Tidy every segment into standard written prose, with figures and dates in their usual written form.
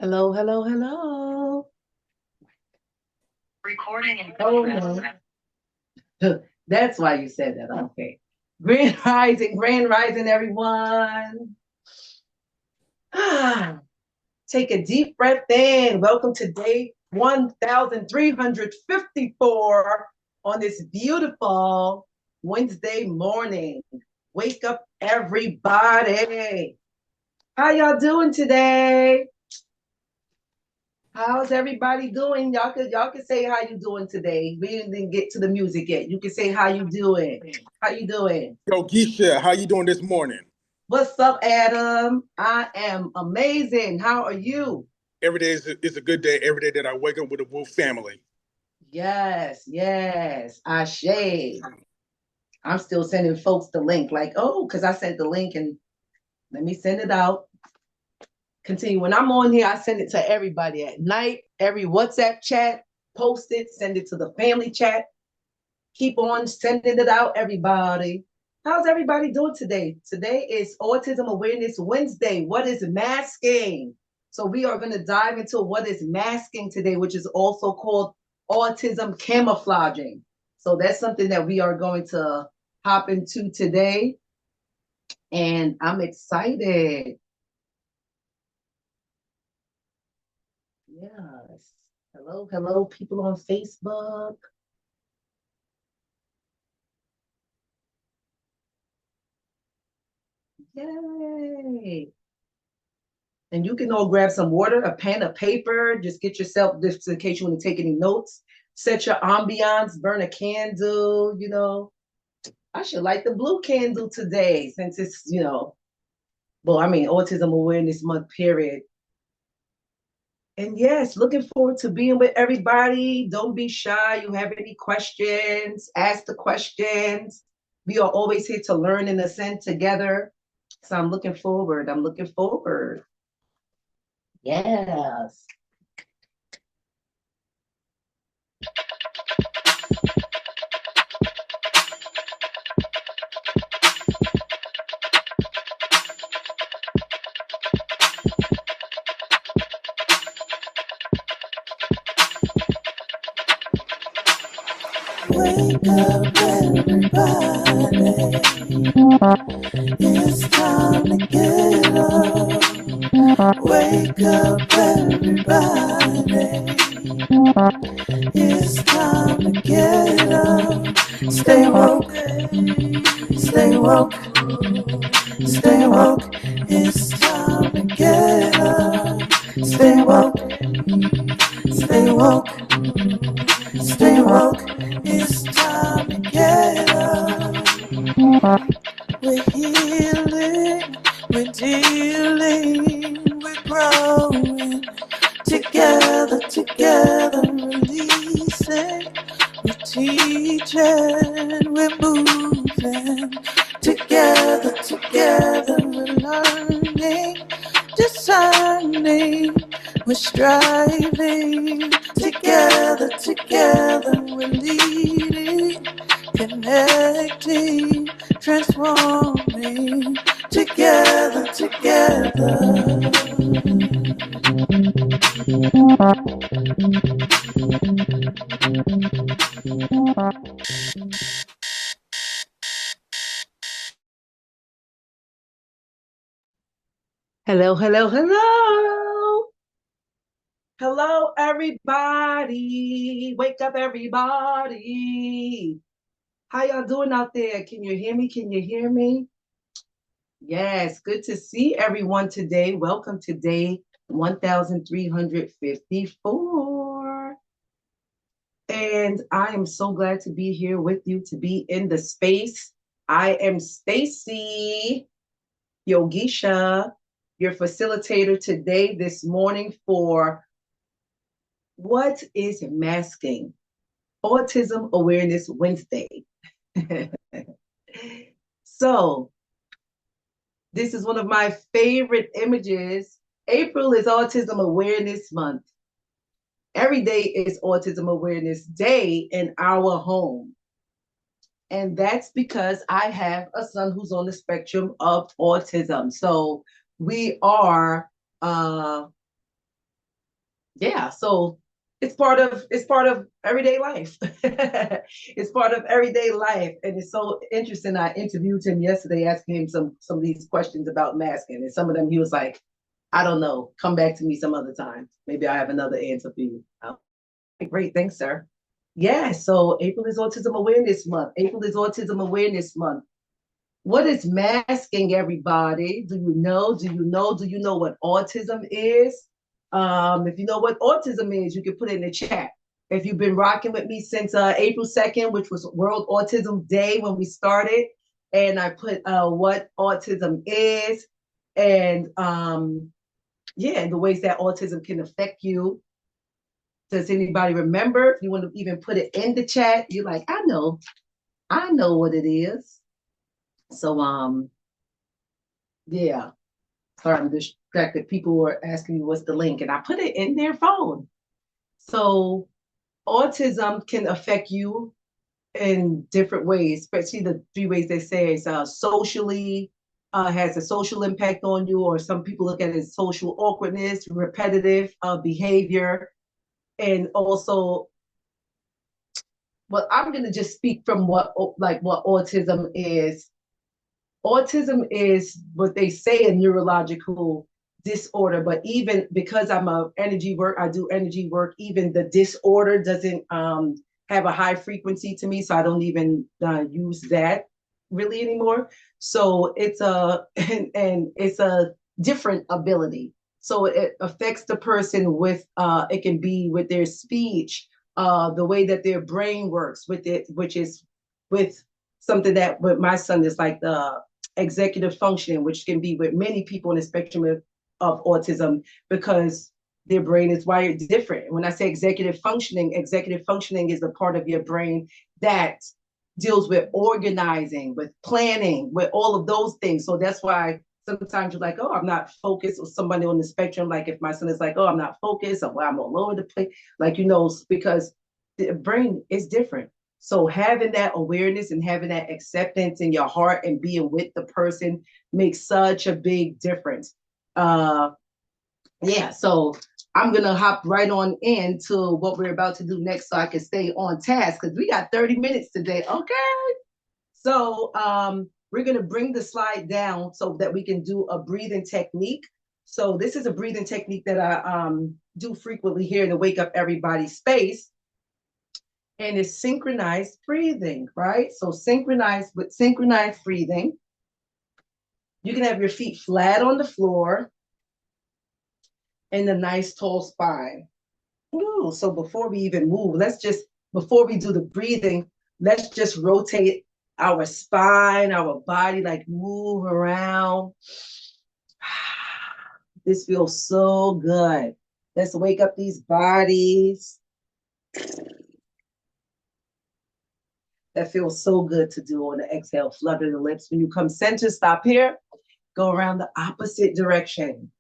Hello, hello, hello. Recording in Oh progress. no. That's why you said that. Okay. Grand rising, everyone. Take a deep breath in. Welcome to day 1354 on this beautiful Wednesday morning. Wake up, everybody. How y'all doing today? How's everybody doing? Y'all can say how you doing today. We didn't get to the music yet. You can say how you doing. How you doing? YOGISHA, how you doing this morning? What's up, Adam? I am amazing. How are you? Every day is a good day. Every day that I wake up with a Wolf family. Yes, yes. Ashe. I'm still sending folks the link. Like, oh, because I sent the link and let me send it out. Continue. When I'm on here, I send it to everybody at night, every WhatsApp chat, post it, send it to the family chat. Keep on sending it out, everybody. How's everybody doing today? Today is Autism Awareness Wednesday. What is masking? So we are going to dive into what is masking today, which is also called autism camouflaging. So that's something that we are going to hop into today. And I'm excited. Yes. Hello, hello, people on Facebook. Yay. And you can all grab some water, a pen, a paper. Just get yourself, just in case you want to take any notes. Set your ambiance, burn a candle. I should light the blue candle today since it's, well, I mean, Autism Awareness Month, period. And yes, looking forward to being with everybody. Don't be shy. You have any questions, ask the questions. We are always here to learn and ascend together. So I'm looking forward. I'm looking forward. Yes. Wake up, everybody. It's time to get up. Wake up, everybody. It's time to get up. Stay woke, stay woke, stay woke. It's time to get up. Stay woke, stay woke, stay woke. It's time to get up. We're healing, we're dealing, we're growing. Together, releasing. We're teaching, we're moving. Together, we're learning, discerning. We're striving. Together, we're leading, connecting, transforming. Together. Hello, hello, hello. Hello, everybody. Wake up, everybody. How y'all doing out there? Can you hear me? Can you hear me? Yes, good to see everyone today. Welcome to day 1354. And I am so glad to be here with you, to be in the space. I am Stacy, YOGISHA, your facilitator today, this morning for What is Masking? Autism Awareness Wednesday. So, this is one of my favorite images. April is Autism Awareness Month. Every day is Autism Awareness Day in our home. And that's because I have a son who's on the spectrum of autism. So we are yeah, so it's part of everyday life. It's part of everyday life, and it's so interesting. I interviewed him yesterday, asking him some of these questions about masking, and some of them he was like, "I don't know. Come back to me some other time. Maybe I have another answer for you." Oh, great, thanks, sir. Yeah, so April is Autism Awareness Month. April is Autism Awareness Month. What is masking, everybody? Do you know? Do you know? Do you know what autism is? If you know what autism is, you can put it in the chat. If you've been rocking with me since April 2nd, which was World Autism Day when we started, and I put what autism is, and yeah, and the ways that autism can affect you. Does anybody remember? If you want to even put it in the chat, you're like, I know what it is. So yeah. Sorry, I'm distracted. People were asking me what's the link, and I put it in their phone. So autism can affect you in different ways, especially the three ways they say is socially, has a social impact on you, or some people look at it as social awkwardness, repetitive behavior, and also, well, I'm gonna just speak from what autism is. Autism is what they say a neurological disorder, but even because I'm a energy work, I do energy work, even the disorder doesn't have a high frequency to me, so I don't even use that really anymore. So it's a and it's a different ability. So it affects the person with it can be with their speech, the way that their brain works with it, which is with something that with my son is like the executive functioning, which can be with many people on the spectrum of autism, because their brain is wired different. When I say executive functioning is the part of your brain that deals with organizing, with planning, with all of those things. So that's why sometimes you're like, oh, I'm not focused, or somebody on the spectrum, like if my son is like, oh, I'm not focused, or I'm all over the place, like, because the brain is different. So having that awareness and having that acceptance in your heart and being with the person makes such a big difference. Yeah, so I'm gonna hop right on into what we're about to do next so I can stay on task, because we got 30 minutes today. Okay. So we're gonna bring the slide down so that we can do a breathing technique. So this is a breathing technique that I do frequently here in the Wake Up Everybody space. And it's synchronized breathing, right? So synchronized breathing. You can have your feet flat on the floor and a nice tall spine. Ooh, so before we even move, before we do the breathing, let's just rotate our spine, our body, like move around. This feels so good. Let's wake up these bodies. That feels so good to do on the exhale. Flutter the lips. When you come center, stop here. Go around the opposite direction.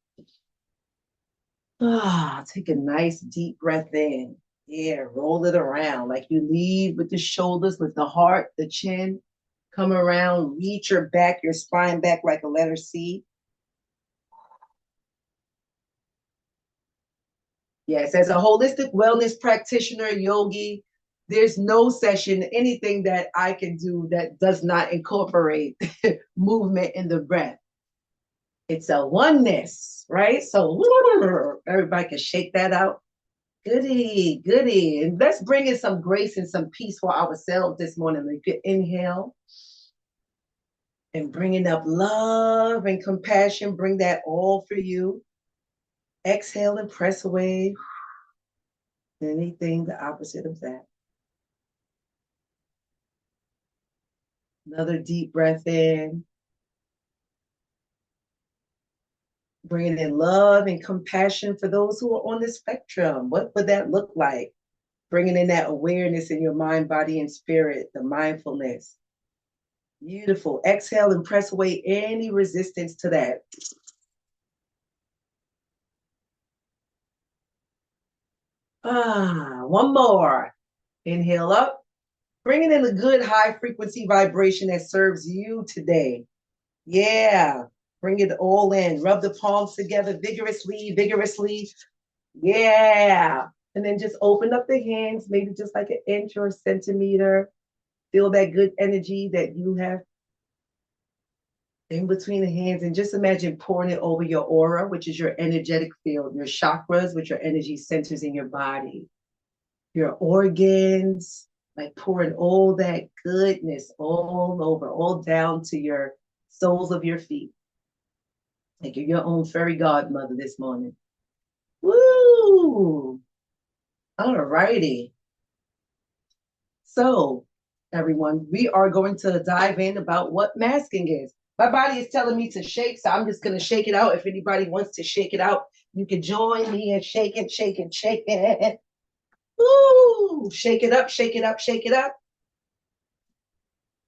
Take a nice deep breath in. Yeah, roll it around like you lead with the shoulders, with the heart, the chin. Come around, reach your back, your spine back like a letter C. Yes, as a holistic wellness practitioner, yogi, there's no session, anything that I can do that does not incorporate movement in the breath. It's a oneness, right? So everybody can shake that out. Goody, goody. And let's bring in some grace and some peace for ourselves this morning. We could inhale and bringing up love and compassion. Bring that all for you. Exhale and press away anything the opposite of that. Another deep breath in. Bringing in love and compassion for those who are on the spectrum. What would that look like? Bringing in that awareness in your mind, body, and spirit, the mindfulness. Beautiful. Exhale and press away any resistance to that. One more. Inhale up. Bringing in a good high frequency vibration that serves you today. Yeah. Bring it all in. Rub the palms together vigorously, vigorously. Yeah. And then just open up the hands, maybe just like an inch or a centimeter. Feel that good energy that you have in between the hands, and just imagine pouring it over your aura, which is your energetic field, your chakras, which are energy centers in your body, your organs, like pouring all that goodness all over, all down to your soles of your feet. Like you're your own fairy godmother this morning. Woo! All righty. So, everyone, we are going to dive in about what masking is. My body is telling me to shake, so I'm just going to shake it out. If anybody wants to shake it out, you can join me and shake it, shake it, shake it. Woo! Shake it up, shake it up, shake it up.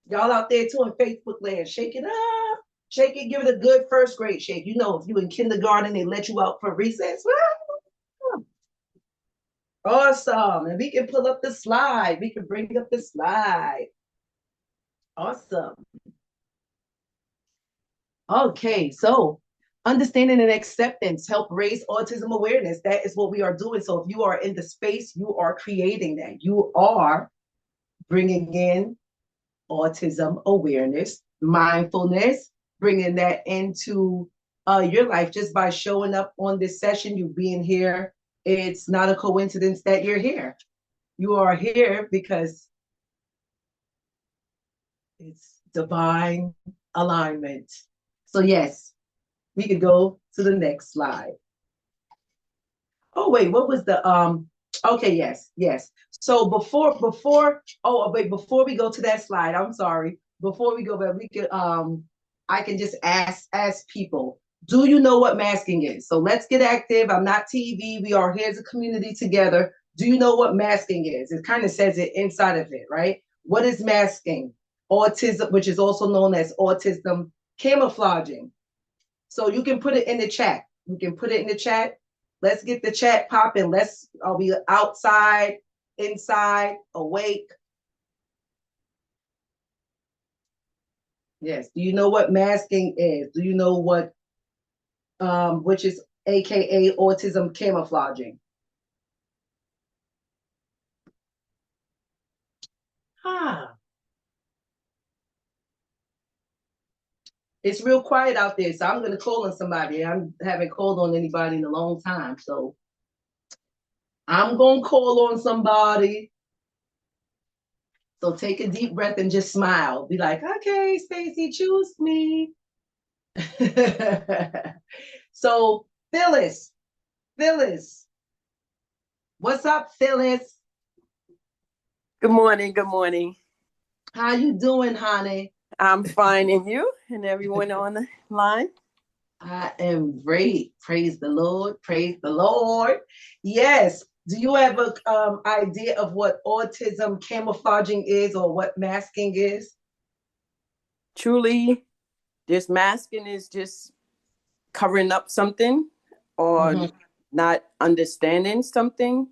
Y'all out there too in Facebook land, shake it up. Shake it, give it a good first grade shake. You know, if you in kindergarten, they let you out for recess. Awesome. And we can pull up the slide. We can bring up the slide. Awesome. Okay, so understanding and acceptance help raise autism awareness. That is what we are doing. So if you are in the space, you are creating that. You are bringing in autism awareness, mindfulness, bringing that into your life just by showing up on this session, you being here. It's not a coincidence that you're here. You are here because it's divine alignment. So yes, we could go to the next slide. Oh wait, what was the okay, yes. So before we go to that slide, I'm sorry. Before we go back, we could I can just ask people, do you know what masking is? So let's get active. I'm not TV. We are here as a community together. Do you know what masking is? It kind of says it inside of it, right? What is masking? Autism, which is also known as autism camouflaging. So you can put it in the chat. You can put it in the chat. Let's get the chat popping. Are we outside, inside, awake? Yes. Do you know what masking is? Do you know what, which is AKA autism camouflaging? It's real quiet out there, so I'm going to call on somebody. I haven't called on anybody in a long time, so I'm going to call on somebody. So take a deep breath and just smile. Be like, okay, Stacy, choose me. So Phyllis, what's up, Phyllis? Good morning. Good morning. How you doing, honey? I'm fine. And you and everyone on the line? I am great. Praise the Lord. Praise the Lord. Yes. Do you have an idea of what autism camouflaging is or what masking is? Truly, this masking is just covering up something or not understanding something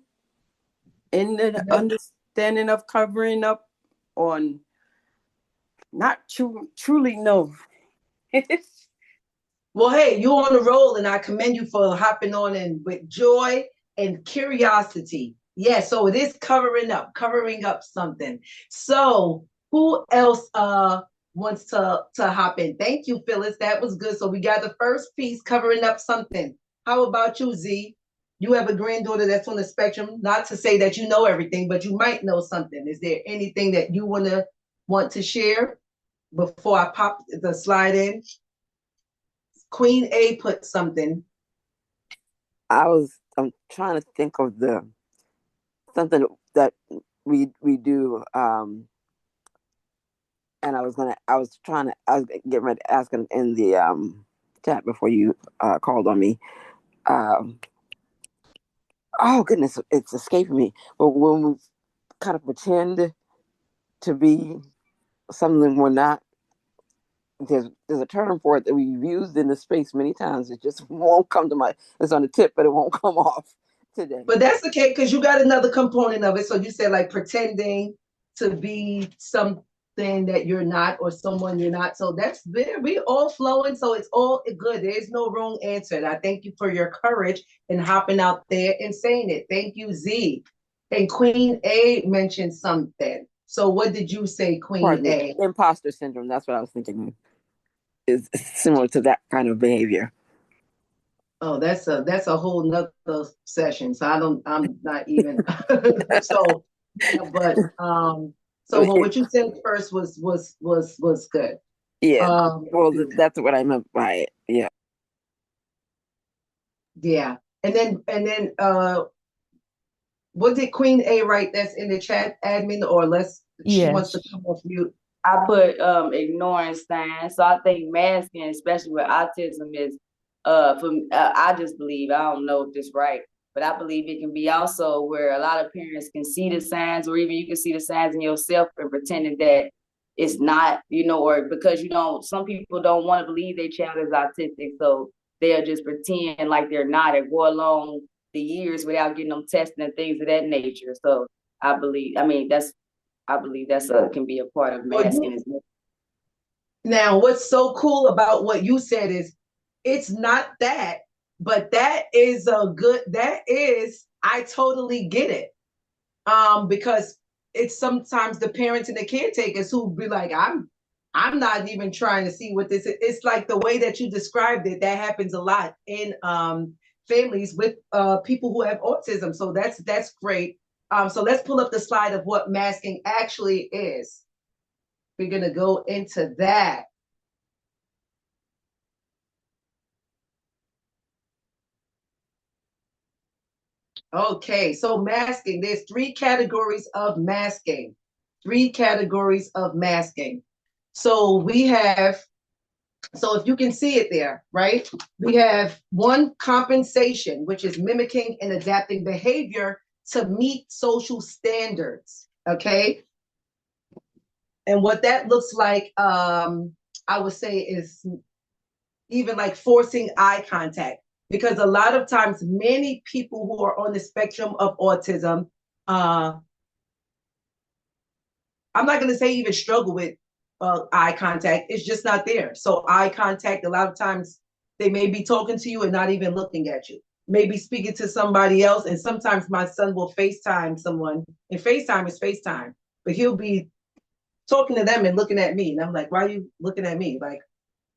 in the understanding of covering up or not truly know. Well, hey, you're on the roll, and I commend you for hopping on in with joy and curiosity. Yeah, so it is covering up something. So who else wants to hop in? Thank you, Phyllis. That was good. So we got the first piece, covering up something. How about you, Z? You have a granddaughter that's on the spectrum. Not to say that you know everything, but you might know something. Is there anything that you want to share before I pop the slide in? Queen A put something. I'm trying to think of something that we do, and I was getting ready to ask him in the chat before you called on me. Oh goodness, it's escaping me. But when we kind of pretend to be something we're not, there's a term for it that we've used in the space many times. It just won't come to it's on the tip, but it won't come off today. But that's okay, because you got another component of it. So you said like pretending to be something saying that you're not, or someone you're not. So that's there. We all flowing, so it's all good. There's no wrong answer. And I thank you for your courage and hopping out there and saying it. Thank you, Z. And Queen A mentioned something. So what did you say, Queen Pardon me. A? Imposter syndrome. That's what I was thinking. Is similar to that kind of behavior. Oh, that's a whole nother session. So I'm not even so yeah, but so what you said first was good. Yeah. Well, that's what I meant by it. Yeah. Yeah. And then what did Queen A write that's in the chat, admin, or she wants to come off mute? I put ignoring signs. So I think masking, especially with autism, is I just believe, I don't know if this is right, but I believe it can be also where a lot of parents can see the signs, or even you can see the signs in yourself and pretending that it's not, or because some people don't want to believe their child is autistic, so they'll just pretend like they're not and go along the years without getting them tested and things of that nature. So I believe that's can be a part of masking. Now, what's so cool about what you said is it's not that, but that is I totally get it. Because it's sometimes the parents and the caretakers who be like, I'm not even trying to see what this is. It's like the way that you described it, that happens a lot in families with people who have autism. So that's great. So let's pull up the slide of what masking actually is. We're going to go into that. Okay, so masking, there's 3 categories of masking. 3 categories of masking. So if you can see it there, right? We have 1, compensation, which is mimicking and adapting behavior to meet social standards, okay? And what that looks like, I would say, is even like forcing eye contact. Because a lot of times, many people who are on the spectrum of autism, I'm not going to say even struggle with eye contact. It's just not there. So eye contact, a lot of times, they may be talking to you and not even looking at you. Maybe speaking to somebody else. And sometimes my son will FaceTime someone, and FaceTime is FaceTime, but he'll be talking to them and looking at me. And I'm like, why are you looking at me? Like,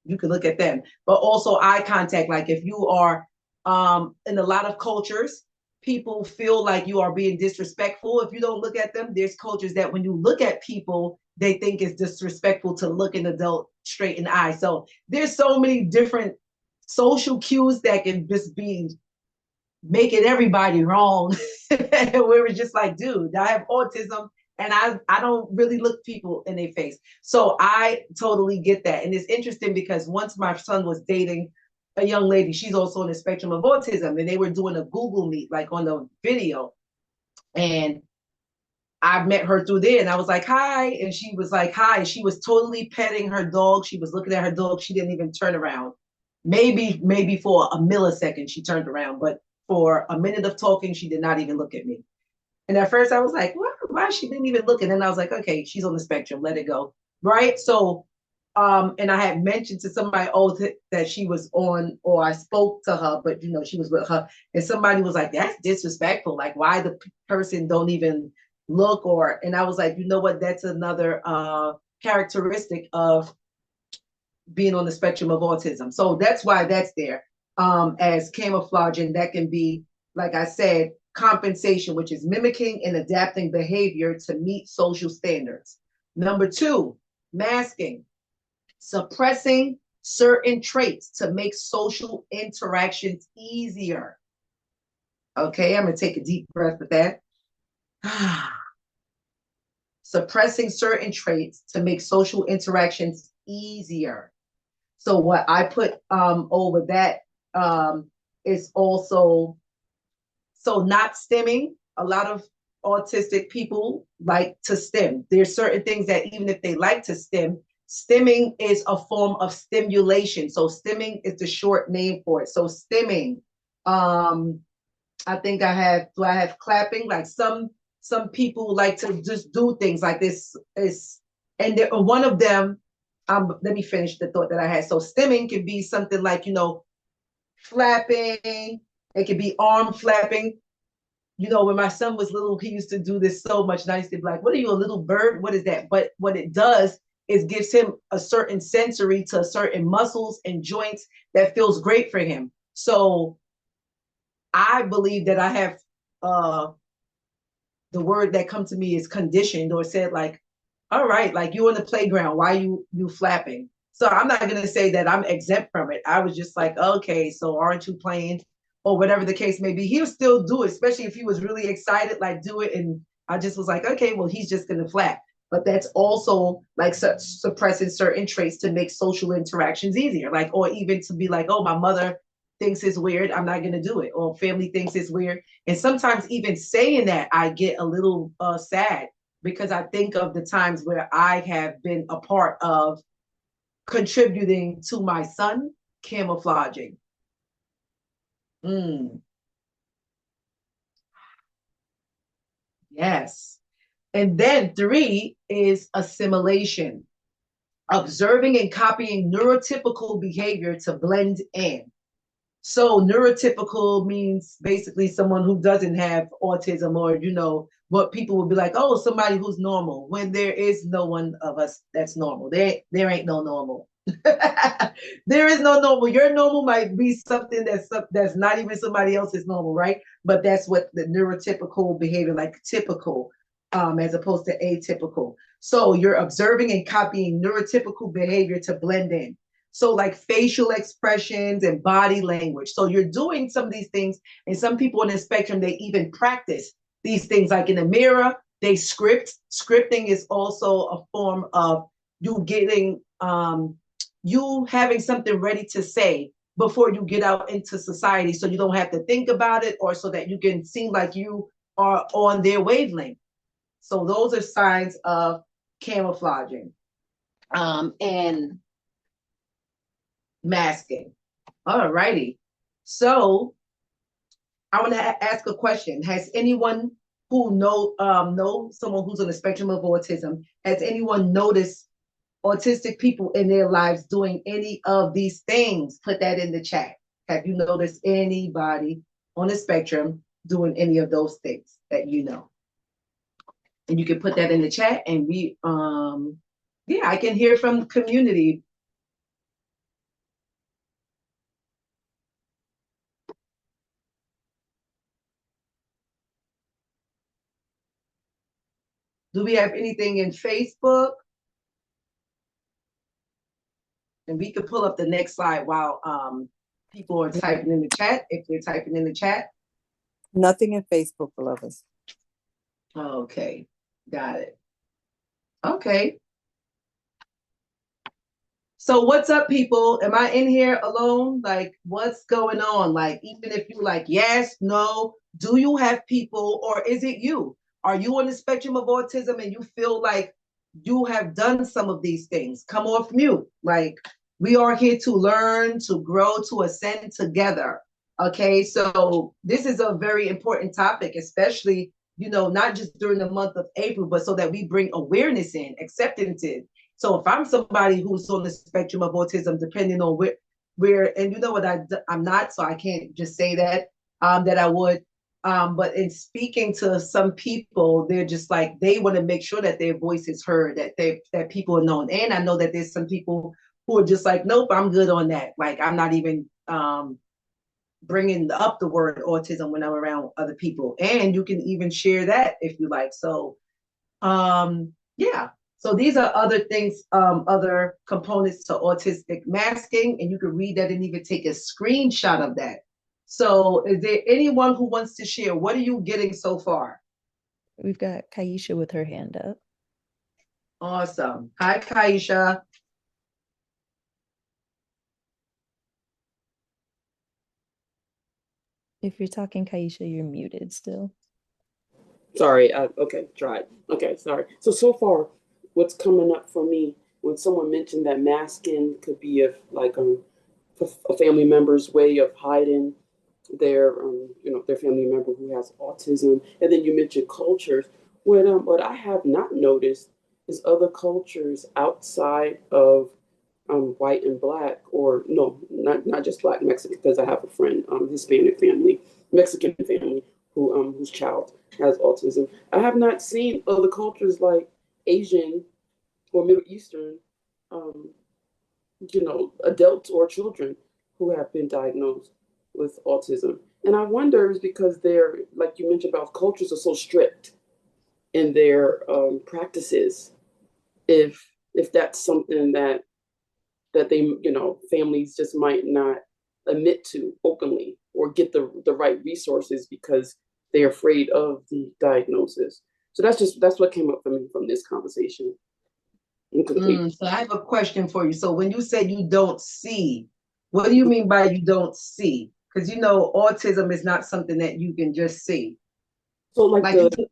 you could look at them. But also eye contact, like if you are in a lot of cultures, people feel like you are being disrespectful if you don't look at them. There's cultures that when you look at people, they think it's disrespectful to look an adult straight in the eye. So there's so many different social cues that can just be making everybody wrong. Where it's just like, dude, I have autism, and I don't really look people in their face. So I totally get that. And it's interesting because once my son was dating a young lady, she's also on the spectrum of autism, and they were doing a Google Meet, like on the video. And I met her through there, and I was like, hi. And she was like, hi. She was totally petting her dog. She was looking at her dog. She didn't even turn around. Maybe for a millisecond, she turned around. But for a minute of talking, she did not even look at me. And at first I was like, what? Why she didn't even look? And then I was like, okay, she's on the spectrum, let it go. Right. So, and I had mentioned to somebody, that she was on, or I spoke to her, but she was with her. And somebody was like, that's disrespectful. Like, why the person don't even look? And I was like, you know what? That's another characteristic of being on the spectrum of autism. So that's why that's there as camouflage. And that can be, like I said, compensation, which is mimicking and adapting behavior to meet social standards. Number 2, masking, suppressing certain traits to make social interactions easier. Okay, I'm going to take a deep breath with that. Suppressing certain traits to make social interactions easier. So what I put over that is also, so not stimming. A lot of autistic people like to stim. There's certain things that even if they like to stim, stimming is a form of stimulation. So stimming is the short name for it. So stimming, I think I have clapping? Like some people like to just do things like this. Is And one of them, let me finish the thought that I had. So stimming can be something like, flapping. It could be arm flapping. When my son was little, he used to do this so much. And I used to be like, what are you, a little bird? What is that? But what it does is gives him a certain sensory to certain muscles and joints that feels great for him. So I believe that I have the word that come to me is conditioned or said like, all right, like you on the playground, why you flapping? So I'm not gonna say that I'm exempt from it. I was just like, okay, so aren't you playing? Or whatever the case may be. He'll still do it, especially if he was really excited, like do it. And I just was like, okay, well, he's just gonna flap. But that's also like suppressing certain traits to make social interactions easier. Like, or even to be like, oh, my mother thinks it's weird, I'm not gonna do it. Or family thinks it's weird. And sometimes even saying that, I get a little sad because I think of the times where I have been a part of contributing to my son camouflaging. Yes. And then 3 is assimilation, observing and copying neurotypical behavior to blend in. So neurotypical means basically someone who doesn't have autism, or, what people would be like, oh, somebody who's normal, when there is no one of us that's normal. There ain't no normal. There is no normal. Your normal might be something that's not even somebody else's normal, right? But that's what the neurotypical behavior, like typical, as opposed to atypical. So you're observing and copying neurotypical behavior to blend in. So like facial expressions and body language. So you're doing some of these things, and some people on the spectrum, they even practice these things like in the mirror, they script. Scripting is also a form of you getting, you having something ready to say before you get out into society, so you don't have to think about it, or so that you can seem like you are on their wavelength. So those are signs of camouflaging. And masking. All righty. So I want to ask a question. Has anyone who know someone who's on the spectrum of autism, has anyone noticed autistic people in their lives doing any of these things? Put that in the chat. Have you noticed anybody on the spectrum doing any of those things that you know? And you can put that in the chat, and we yeah, I can hear from the community. Do we have anything in Facebook? And we could pull up the next slide while people are typing in the chat, if they're typing in the chat. Nothing in Facebook, beloveds. Okay, got it. Okay. So what's up, people? Am I in here alone? Like, what's going on? Like, even if you like, yes, no, do you have people, or is it you? Are you on the spectrum of autism and you feel like you have done some of these things? Come off mute. Like, we are here to learn, to grow, to ascend together. Okay, so this is a very important topic, especially, not just during the month of April, but so that we bring awareness in, acceptance in. So if I'm somebody who's on the spectrum of autism, depending on where, and you know what, I'm not, so I can't just say that, that I would. But in speaking to some people, they're just like, they want to make sure that their voice is heard, that people are known. And I know that there's some people who are just like, nope, I'm good on that. Like, I'm not even bringing up the word autism when I'm around other people. And you can even share that if you like. So, yeah. So these are other things, other components to autistic masking, and you can read that and even take a screenshot of that. So is there anyone who wants to share? What are you getting so far? We've got Kaisha with her hand up. Awesome. Hi, Kaisha. If you're talking, Kaisha, you're muted still. Sorry. Okay, tried. Okay, sorry. So far, what's coming up for me when someone mentioned that masking could be a family member's way of hiding their their family member who has autism, and then you mentioned cultures. What I have not noticed is other cultures outside of white and black, or no, not just black, Mexican, because I have a friend, Hispanic family, Mexican family, whose child has autism. I have not seen other cultures like Asian or Middle Eastern, um, adults or children who have been diagnosed with autism. And I wonder is because they're, like you mentioned about cultures are so strict in their practices, if that's something that they, families just might not admit to openly or get the right resources because they're afraid of the diagnosis. So that's what came up for me from this conversation. So I have a question for you. So when you say you don't see, what do you mean by you don't see? Because autism is not something that you can just see. So the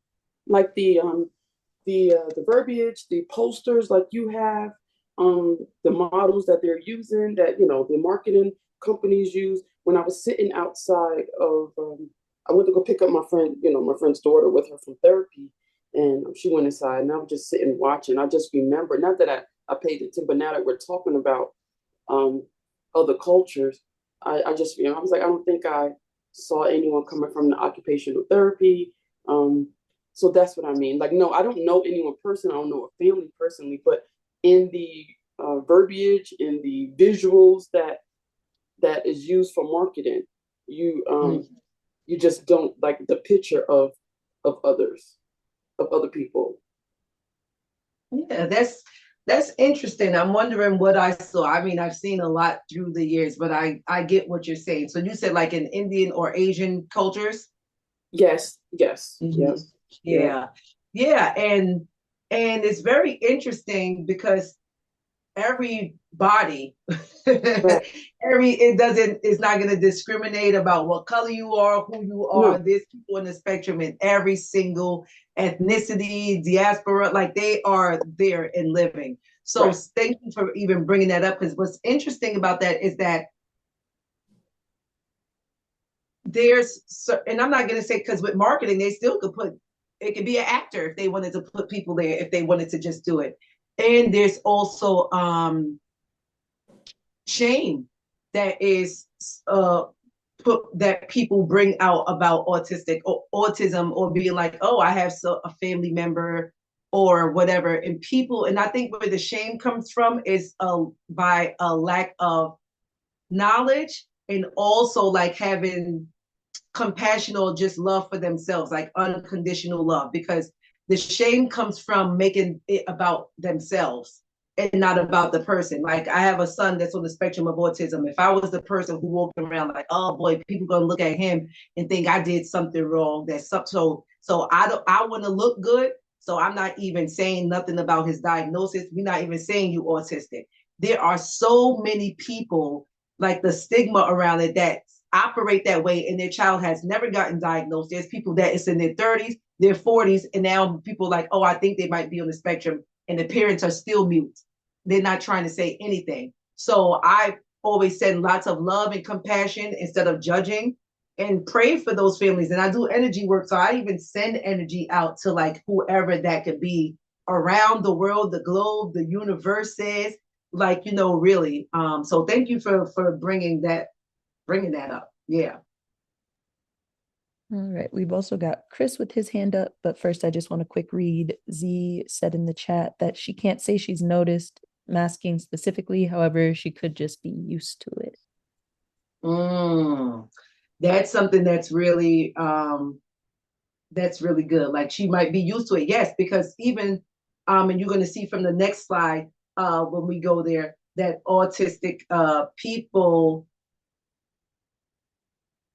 verbiage, the posters like you have, the models that they're using, that the marketing companies use. When I was sitting outside of, I went to go pick up my friend's daughter with her from therapy, and she went inside, and I was just sitting watching. I just remember, not that I paid attention, but now that we're talking about other cultures, I just, I was like, I don't think I saw anyone coming from the occupational therapy. So that's what I mean. Like, no, I don't know anyone personally. I don't know a family personally, but in the verbiage, in the visuals that is used for marketing, you just don't like the picture of others, of other people. Yeah, that's interesting. I'm wondering what I saw. I mean, I've seen a lot through the years, but I get what you're saying. So you said like in Indian or Asian cultures? Yes, yes, yes. Yeah. And it's very interesting because every body it's not going to discriminate about what color you are, who you are. No. There's people in the spectrum in every single ethnicity, diaspora, like they are there and living. So thank you for even bringing that up, because what's interesting about that is that and I'm not going to say, because with marketing they still could it could be an actor if they wanted to put people there, if they wanted to just do it. And there's also shame that is that people bring out about autism, or being like, oh, I have a family member or whatever. And I think where the shame comes from is by a lack of knowledge, and also like having compassion or just love for themselves, like unconditional love, because the shame comes from making it about themselves and not about the person. Like I have a son that's on the spectrum of autism. If I was the person who walked around like, oh boy, people gonna look at him and think I did something wrong, so I want to look good, so I'm not even saying nothing about his diagnosis. We're not even saying you autistic. There are so many people, like the stigma around it, that operate that way, and their child has never gotten diagnosed. There's people that it's in their 30s, their 40s, and now people like, oh, I think they might be on the spectrum, and the parents are still mute. They're not trying to say anything. So I always send lots of love and compassion instead of judging, and pray for those families. And I do energy work, so I even send energy out to like whoever that could be around the world, the globe, the universes, like, really. So thank you for bringing that up. Yeah. All right. We've also got Chris with his hand up, but first I just want to quick read. Z said in the chat that she can't say she's noticed masking specifically. However, she could just be used to it. That's something that's really good. Like she might be used to it. Yes, because even and you're going to see from the next slide when we go there, that autistic people,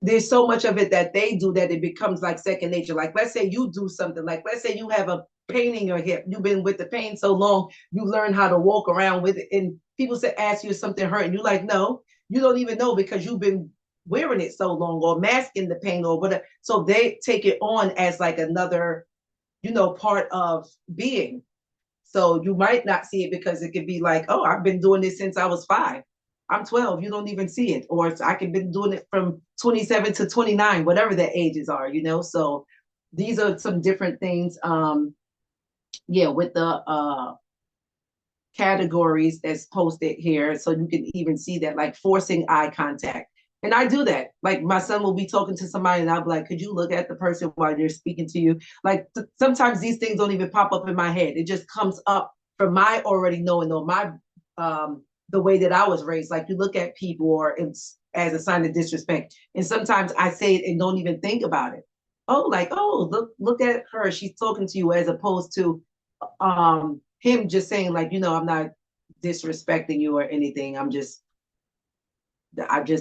there's so much of it that they do that it becomes like second nature. Like let's say you do something, like let's say you have a pain in your hip, you've been with the pain so long, you learn how to walk around with it, and people say, ask you if something hurt, and you're like, no, you don't even know, because you've been wearing it so long, or masking the pain or whatever. So they take it on as like another, part of being. So you might not see it because it could be like, oh, I've been doing this since I was 5. I'm 12. You don't even see it. Or I could been doing it from 27 to 29, whatever the ages are, So these are some different things. yeah, with the categories that's posted here. So you can even see that, like forcing eye contact. And I do that. Like my son will be talking to somebody and I'll be like, could you look at the person while they're speaking to you? Like sometimes these things don't even pop up in my head. It just comes up from my already knowing, though, my the way that I was raised. Like you look at people or it's as a sign of disrespect. And sometimes I say it and don't even think about it. Oh, like, oh, look at her. She's talking to you, as opposed to him just saying, like, I'm not disrespecting you or anything. I just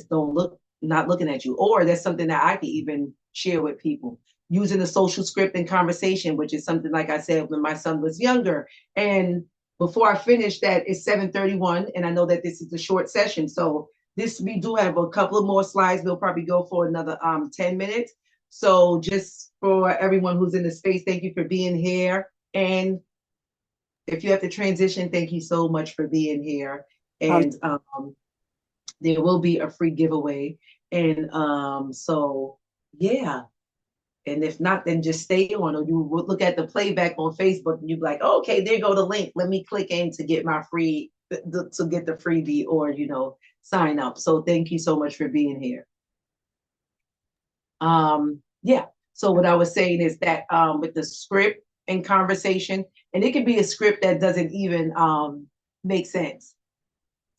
don't not looking at you. Or that's something that I can even share with people. Using the social script in conversation, which is something, like I said, when my son was younger. And before I finish that, it's 7:31, and I know that this is a short session. So we do have a couple of more slides. We'll probably go for another 10 minutes. So just for everyone who's in the space, thank you for being here. And if you have to transition, thank you so much for being here. And there will be a free giveaway. And so, yeah. And if not, then just stay on, or you look at the playback on Facebook and you're like, oh, okay, there go the link. Let me click in to get my to get the freebie, or, sign up. So thank you so much for being here. Yeah. So what I was saying is that with the script and conversation, and it can be a script that doesn't even make sense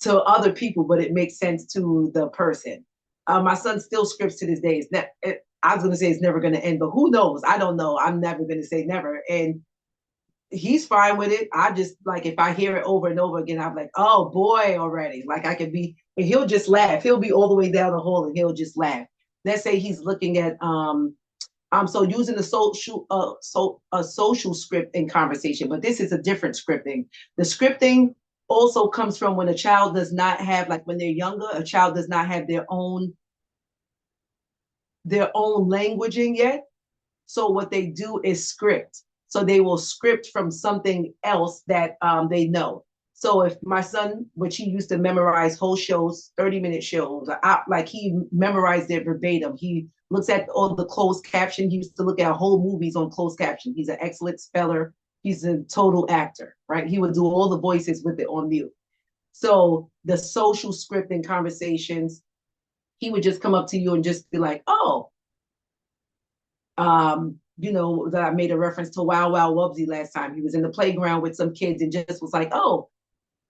to other people, but it makes sense to the person. My son still scripts to this day. I was going to say it's never going to end, but who knows? I don't know. I'm never going to say never. And he's fine with it. I just, like, if I hear it over and over again, I'm like, oh boy, already. Like I could be, and he'll just laugh. He'll be all the way down the hall and he'll just laugh. Let's say he's looking at so using the social script in conversation, but this is a different scripting. The scripting also comes from when a child does not have, like when they're younger, a child does not have their own languaging yet. So what they do is script. So they will script from something else that they know. So if my son, which he used to memorize whole shows, 30-minute shows, like he memorized it verbatim. He looks at all the closed caption. He used to look at whole movies on closed caption. He's an excellent speller. He's a total actor, right? He would do all the voices with it on mute. So the social script and conversations, he would just come up to you and just be like, oh, that I made a reference to Wow Wow Wubsy last time. He was in the playground with some kids and just was like, oh,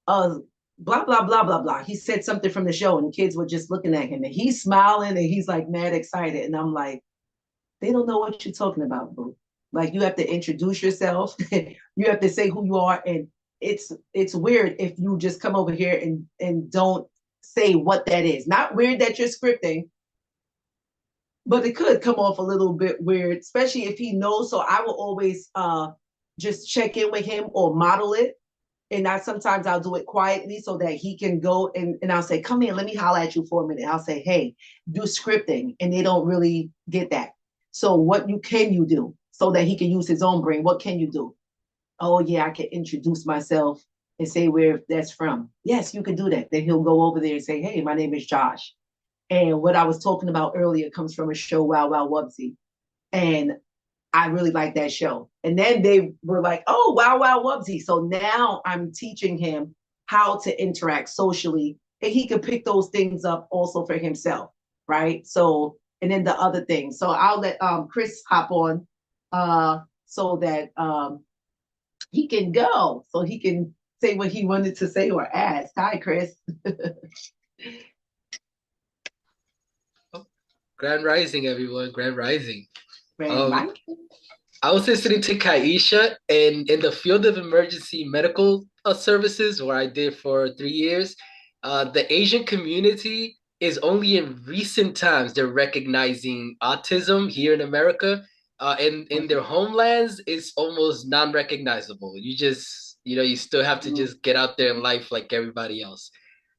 blah, blah, blah, blah, blah. He said something from the show and the kids were just looking at him and he's smiling and he's like mad excited. And I'm like, they don't know what you're talking about, boo. Like, you have to introduce yourself. You have to say who you are. And it's weird if you just come over here and don't say what that is. Not weird that you're scripting, but it could come off a little bit weird, especially if he knows. So I will always just check in with him or model it. And sometimes I'll do it quietly so that he can go and I'll say, come here, let me holler at you for a minute. I'll say, hey, do scripting. And they don't really get that. So what can you do so that he can use his own brain? What can you do? Oh, yeah, I can introduce myself and say where that's from. Yes, you can do that. Then he'll go over there and say, hey, my name is Josh. And what I was talking about earlier comes from a show, Wow Wow Wubsy. And I really like that show. And then they were like, oh, Wow Wow Wubsy. So now I'm teaching him how to interact socially. And he can pick those things up also for himself, right? So, and then the other thing. So I'll let Chris hop on so that he can go. So he can say what he wanted to say or ask. Hi, Chris. Grand Rising, everyone. Grand Rising. Grand Rising. I was listening to Kaisha, and in the field of emergency medical services, where I did for 3 years, the Asian community is only in recent times they're recognizing autism here in America. In their homelands, it's almost non-recognizable. You still have to just get out there in life like everybody else.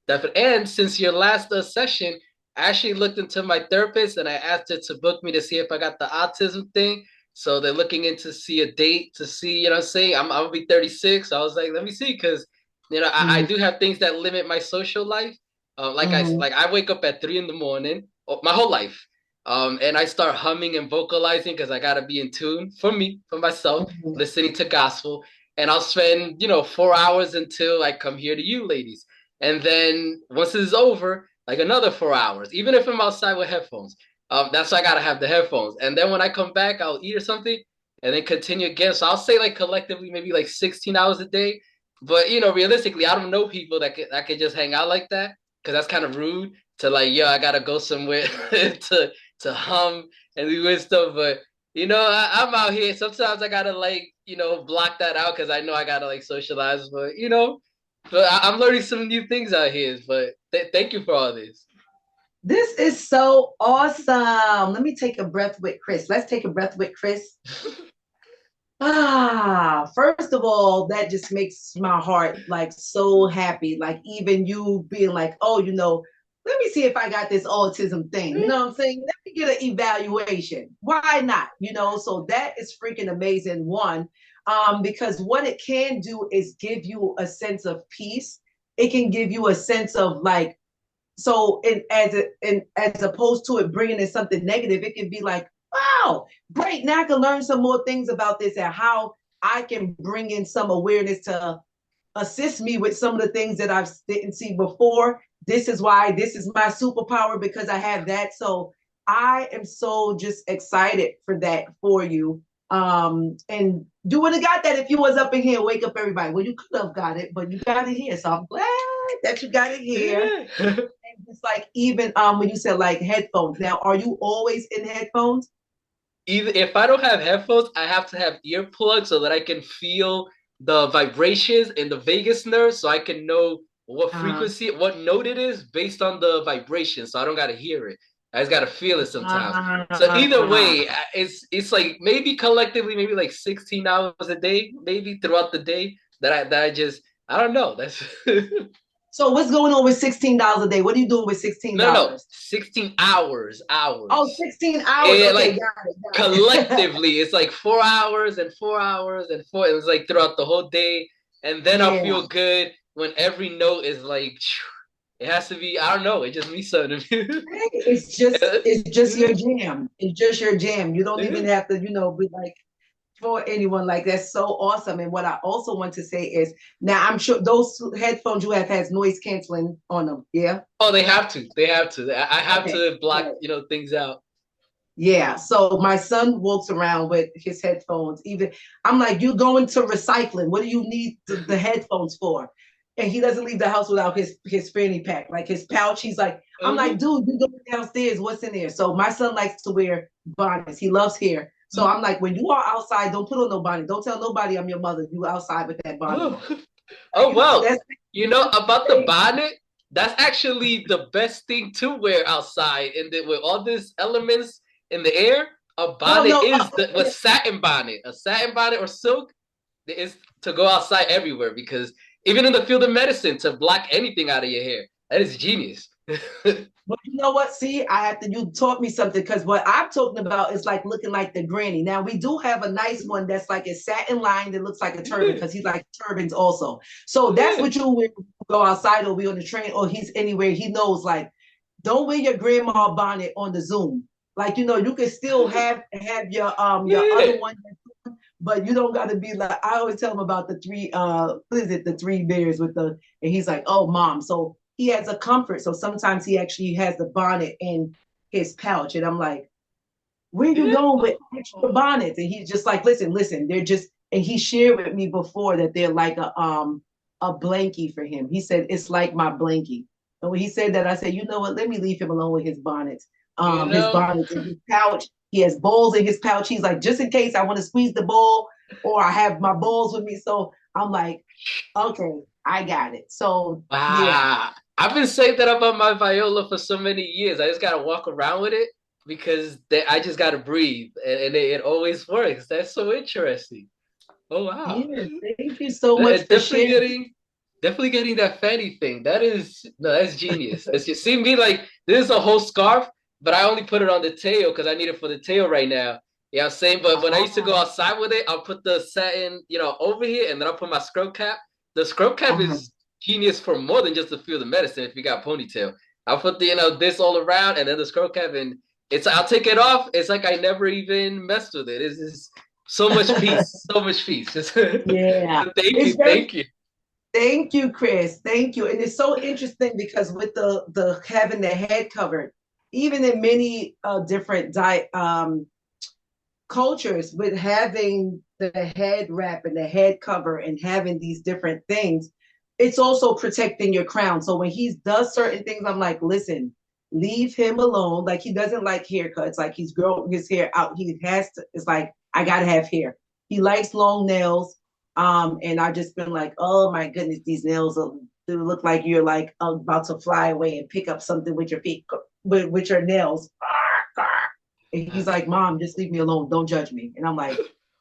Definitely. And since your last session, I actually looked into my therapist and I asked her to book me to see if I got the autism thing. So they're looking in to see a date to see, you know what I'm saying? I'm gonna be 36. So I was like, let me see, because I do have things that limit my social life. I wake up at 3 a.m, my whole life. And I start humming and vocalizing because I gotta be in tune for me, for myself, listening to gospel. and I'll spend, 4 hours until I come here to you ladies. And then once it's over, like another 4 hours, even if I'm outside with headphones. That's why I gotta have the headphones. And then when I come back, I'll eat or something and then continue again. So I'll say like collectively maybe like 16 hours a day. But realistically, I don't know people that could just hang out like that, because that's kind of rude to like, yo, I gotta go somewhere to hum and do weird stuff. But I'm out here. Sometimes I gotta like, block that out because I know I gotta like socialize. But I'm learning some new things out here. But thank you for all this. This is so awesome. Let me take a breath with Chris. Let's take a breath with Chris. First of all, that just makes my heart like so happy. Like even you being like, oh, let me see if I got this autism thing. You know what I'm saying? Let me get an evaluation. Why not? So that is freaking amazing. One, because what it can do is give you a sense of peace. It can give you a sense of like, so as opposed to it bringing in something negative, it can be like, wow, great. Now I can learn some more things about this and how I can bring in some awareness to assist me with some of the things that I didn't see before. This is why this is my superpower, because I have that. So I am so just excited for that for you. And you would have got that if you was up in here. Wake up, everybody. Well, you could have got it, but you got it here. So I'm glad that you got it here. And it's like even when you said like headphones. Now, are you always in headphones? Either if I don't have headphones, I have to have earplugs so that I can feel the vibrations in the vagus nerve, so I can know what frequency, what note it is based on the vibration. So I don't gotta hear it. I just gotta feel it sometimes. So either way, it's like maybe collectively, maybe like 16 hours a day, maybe throughout the day that I don't know. That's So what's going on with $16 a day? What are you doing with $16? No, 16 hours. Oh, 16 hours. Yeah, okay, like got it. collectively, it's like 4 hours and 4 hours and four. It was like throughout the whole day, and then I'll feel good when every note is like. It has to be. I don't know. It just means something to me. It's just your jam. It's just your jam. You don't even have to, be like. For anyone like that's so awesome. And what I also want to say is now I'm sure those headphones you have has noise canceling on them. Yeah. Oh, they have to. I have to block things out. Yeah. So my son walks around with his headphones. Even I'm like, you going to recycling? What do you need the headphones for? And he doesn't leave the house without his fanny pack, like his pouch. He's like, I'm like, dude, you go downstairs. What's in there? So my son likes to wear bonnets. He loves hair. So I'm like, when you are outside, don't put on no bonnet. Don't tell nobody I'm your mother. You outside with that bonnet. Oh, well, about the bonnet, that's actually the best thing to wear outside. And with all these elements in the air, a bonnet with satin bonnet. A satin bonnet or silk is to go outside everywhere, because even in the field of medicine, to block anything out of your hair, that is genius. But you know what? See, you taught me something, because what I'm talking about is like looking like the granny. Now we do have a nice one that's like a satin line that looks like a turban, because he's like turbans also. So that's what you would go outside or be on the train or he's anywhere. He knows, like, don't wear your grandma bonnet on the Zoom. Like, you can still have your other one, but you don't got to be like, I always tell him about the three bears and he's like, oh, mom. So he has a comfort. So sometimes he actually has the bonnet in his pouch. And I'm like, where you going with extra bonnets? And he's just like, listen, they're just, and he shared with me before that they're like a blankie for him. He said, it's like my blankie. And when he said that, I said, you know what? Let me leave him alone with his bonnets. His bonnets in his pouch. He has bowls in his pouch. He's like, just in case I want to squeeze the bowl or I have my bowls with me. So I'm like, okay, I got it. So yeah. I've been saying that about my viola for so many years. I just got to walk around with it because I just got to breathe, and it always works. That's so interesting. Oh, wow. Yeah, thank you so much for sharing. Definitely getting that fanny thing. That's genius. It's just see me like this is a whole scarf, but I only put it on the tail because I need it for the tail right now. Yeah, I'm saying, but when I used to go outside with it, I'll put the satin, over here, and then I'll put my scrub cap. The scrub cap is genius for more than just the field of medicine. If you got ponytail, I'll put the this all around, and then the scrub cap, and I'll take it off. It's like I never even messed with it. It's just So much peace. So much peace. Yeah. Thank It's you. very Thank you. Thank you, Chris. Thank you. And it's so interesting because with the having the head covered, even in many different cultures, with having the head wrap and the head cover and having these different things, it's also protecting your crown. So when he does certain things, I'm like, listen, leave him alone. Like he doesn't like haircuts. Like he's growing his hair out. He has to. It's like I gotta have hair. He likes long nails. And I've just been like, oh my goodness, these nails look like you're like about to fly away and pick up something with your feet, with your nails. And he's like, Mom, just leave me alone. Don't judge me. And I'm like,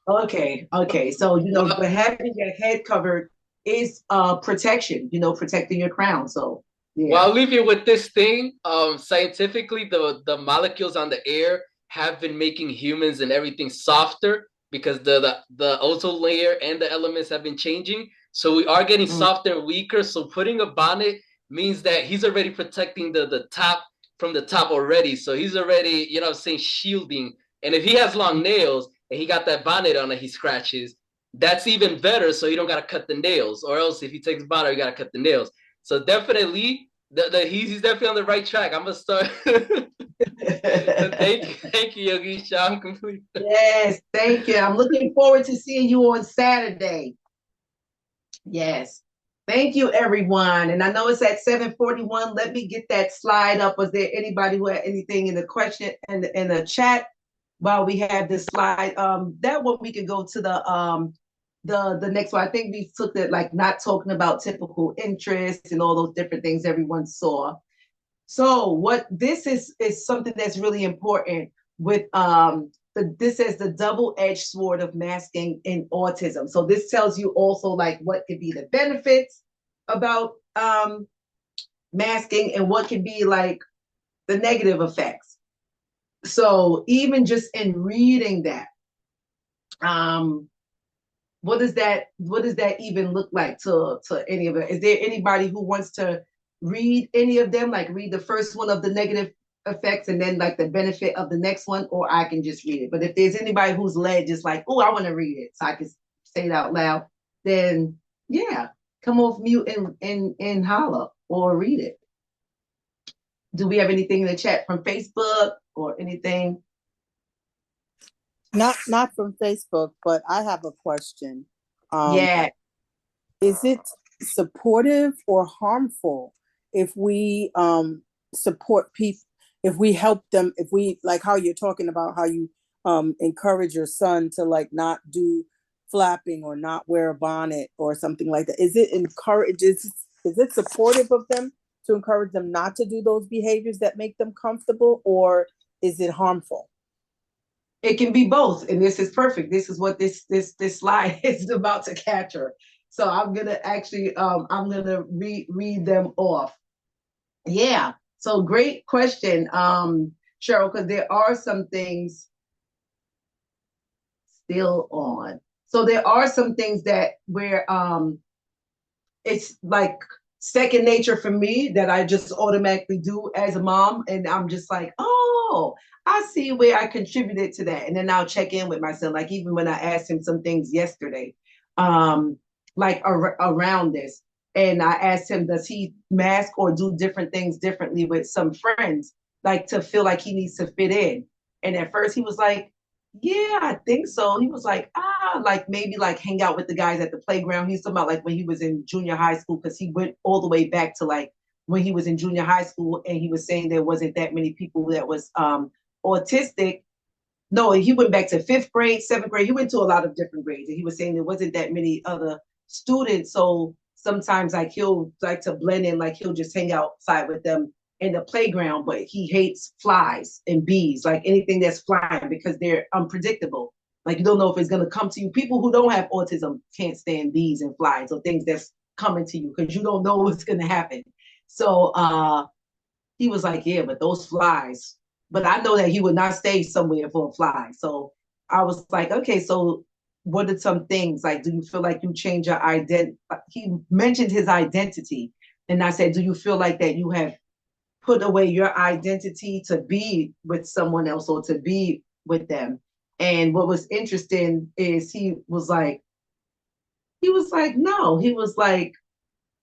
okay, okay. So, Well, but having your head covered is protection, protecting your crown. So, well, yeah. I'll leave you with this thing. Scientifically, the molecules on the air have been making humans and everything softer because the ozone layer and the elements have been changing. So we are getting Mm. softer and weaker. So putting a bonnet means that he's already protecting the top from the top already. So he's already, you know what I'm saying, shielding. And if he has long nails and he got that bonnet on and he scratches, that's even better. So you don't gotta cut the nails. Or else if he takes bonnet, you gotta cut the nails. So definitely he's definitely on the right track. I'm gonna start. Thank you, Yogisha. I'm complete. Yes, thank you. I'm looking forward to seeing you on Saturday. Yes. Thank you, everyone. And I know it's at 7:41. Let me get that slide up. Was there anybody who had anything in the question and in the chat while we have this slide? That one we can go to the next one. I think we took it like not talking about typical interests and all those different things everyone saw. So what this is something that's really important with this is the double-edged sword of masking in autism. So this tells you also like what could be the benefits about masking and what could be like the negative effects. So even just in reading that, what does that even look like to any of it? Is there anybody who wants to read any of them? Like read the first one of the negative effects and then like the benefit of the next one, or I can just read it. But if there's anybody who's led just like, oh, I want to read it, so I can say it out loud, then yeah, come off mute and holler or read it. Do we have anything in the chat from Facebook or anything? Not from Facebook, but I have a question. Yeah. Is it supportive or harmful if we support people, if we help them, if we like how you're talking about how you encourage your son to like not do flapping or not wear a bonnet or something like that? Is it supportive of them to encourage them not to do those behaviors that make them comfortable, or is it harmful? It can be both, and this is perfect. This is what this slide is about to capture. So I'm gonna actually I'm gonna read them off. Yeah. So great question, Cheryl, because there are some things still on. So there are some things that where it's like second nature for me that I just automatically do as a mom. And I'm just like, oh, I see where I contributed to that. And then I'll check in with myself. Like even when I asked him some things yesterday, like around this. And I asked him, does he mask or do different things differently with some friends, like to feel like he needs to fit in? And at first he was like, yeah, I think so. He was like, like maybe like hang out with the guys at the playground. He's talking about like when he was in junior high school, because he went all the way back to like when he was in junior high school, and he was saying there wasn't that many people that was autistic. No, he went back to 5th grade, 7th grade. He went to a lot of different grades, and he was saying there wasn't that many other students. So sometimes like he'll like to blend in, like he'll just hang outside with them in the playground, but he hates flies and bees, like anything that's flying, because they're unpredictable. Like you don't know if it's gonna come to you. People who don't have autism can't stand bees and flies or things that's coming to you because you don't know what's gonna happen. So he was like, yeah, but those flies. But I know that he would not stay somewhere for a fly. So I was like, okay, so what are some things like? Do you feel like you change your identity? He mentioned his identity, and I said, do you feel like that you have put away your identity to be with someone else or to be with them? And what was interesting is he was like, no, he was like,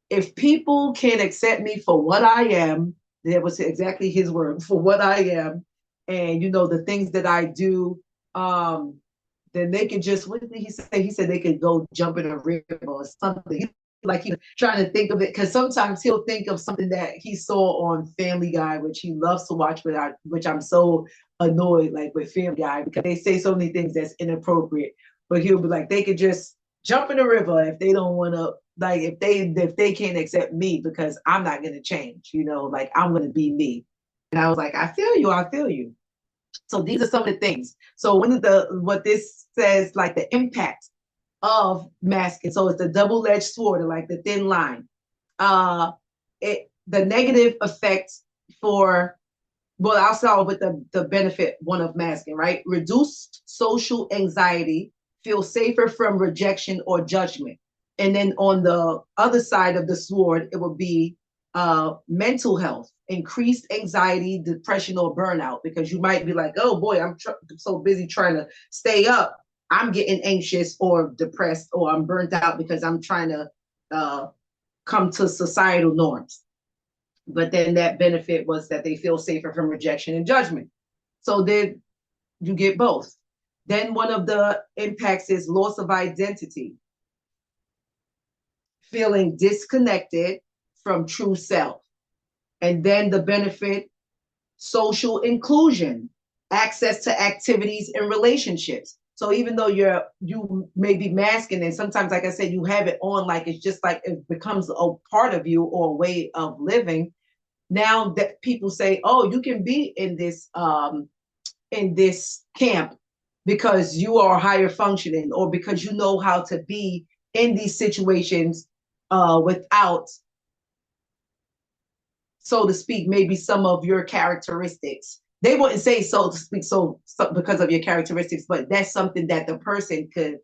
if people can't accept me for what I am, that was exactly his word, for what I am, and the things that I do, then they could just, what did he say? He said they could go jump in a river or something. Like he's trying to think of it, because sometimes he'll think of something that he saw on Family Guy, which he loves to watch, which I'm so annoyed like with Family Guy, because they say so many things that's inappropriate. But he'll be like, they could just jump in the river if they don't want to, like if they can't accept me, because I'm not going to change, like I'm going to be me. And I was like, I feel you. So these are some of the things. So what this says, like the impact of masking. So it's a double-edged sword, like the thin line. The negative effects for, well, I'll start with the benefit one of masking, right? Reduced social anxiety, feel safer from rejection or judgment. And then on the other side of the sword, it will be mental health, increased anxiety, depression, or burnout, because you might be like, oh boy, I'm so busy trying to stay up, I'm getting anxious or depressed, or I'm burnt out because I'm trying to come to societal norms. But then that benefit was that they feel safer from rejection and judgment. So then you get both. Then one of the impacts is loss of identity, feeling disconnected from true self. And then the benefit, social inclusion, access to activities and relationships. So even though you may be masking, and sometimes, like I said, you have it on, like it's just like it becomes a part of you or a way of living. Now that people say, oh, you can be in this camp because you are higher functioning, or because you know how to be in these situations without, so to speak, maybe some of your characteristics. They wouldn't say, so to speak, so because of your characteristics, but that's something that the person could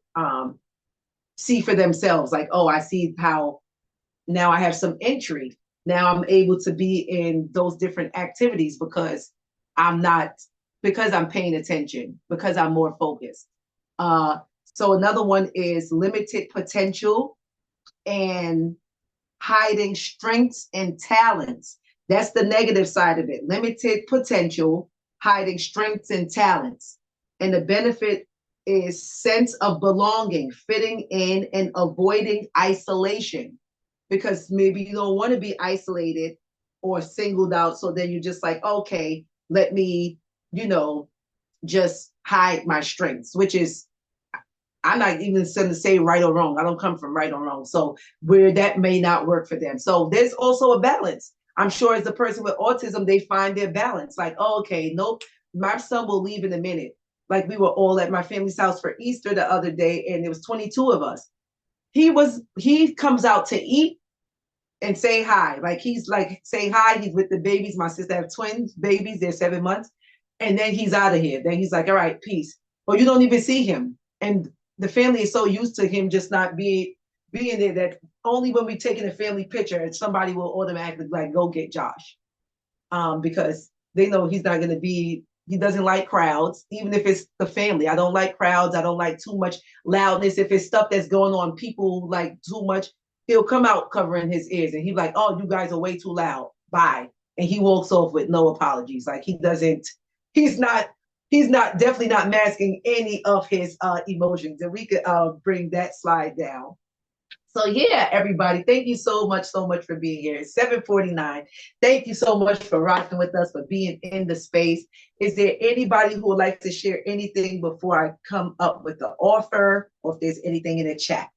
see for themselves. Like, oh, I see how now I have some entry. Now I'm able to be in those different activities because I'm paying attention, because I'm more focused. So another one is limited potential and hiding strengths and talents. That's the negative side of it. Limited potential, hiding strengths and talents. And the benefit is sense of belonging, fitting in, and avoiding isolation. Because maybe you don't want to be isolated or singled out. So then you're just like, okay, let me, just hide my strengths, which is, I'm not even going to say right or wrong. I don't come from right or wrong. So where that may not work for them. So there's also a balance. I'm sure as a person with autism, they find their balance. Like, oh, okay, nope, my son will leave in a minute. Like we were all at my family's house for Easter the other day, and there was 22 of us. He comes out to eat and say hi. Like he's like, say hi. He's with the babies. My sister have twins babies. They're 7 months. And then he's out of here. Then he's like, all right, peace. Or you don't even see him. And the family is so used to him just not being there that only when we taking a family picture, somebody will automatically like, go get Josh. Because they know he's not going to be, he doesn't like crowds, even if it's the family. I don't like crowds. I don't like too much loudness. If it's stuff that's going on, people like too much, he'll come out covering his ears and he's like, oh, you guys are way too loud. Bye. And he walks off with no apologies. Like he's definitely not masking any of his emotions. And we could bring that slide down. So yeah, everybody, thank you so much for being here. It's 7:49. Thank you so much for rocking with us, for being in the space. Is there anybody who would like to share anything before I come up with the offer, or if there's anything in the chat?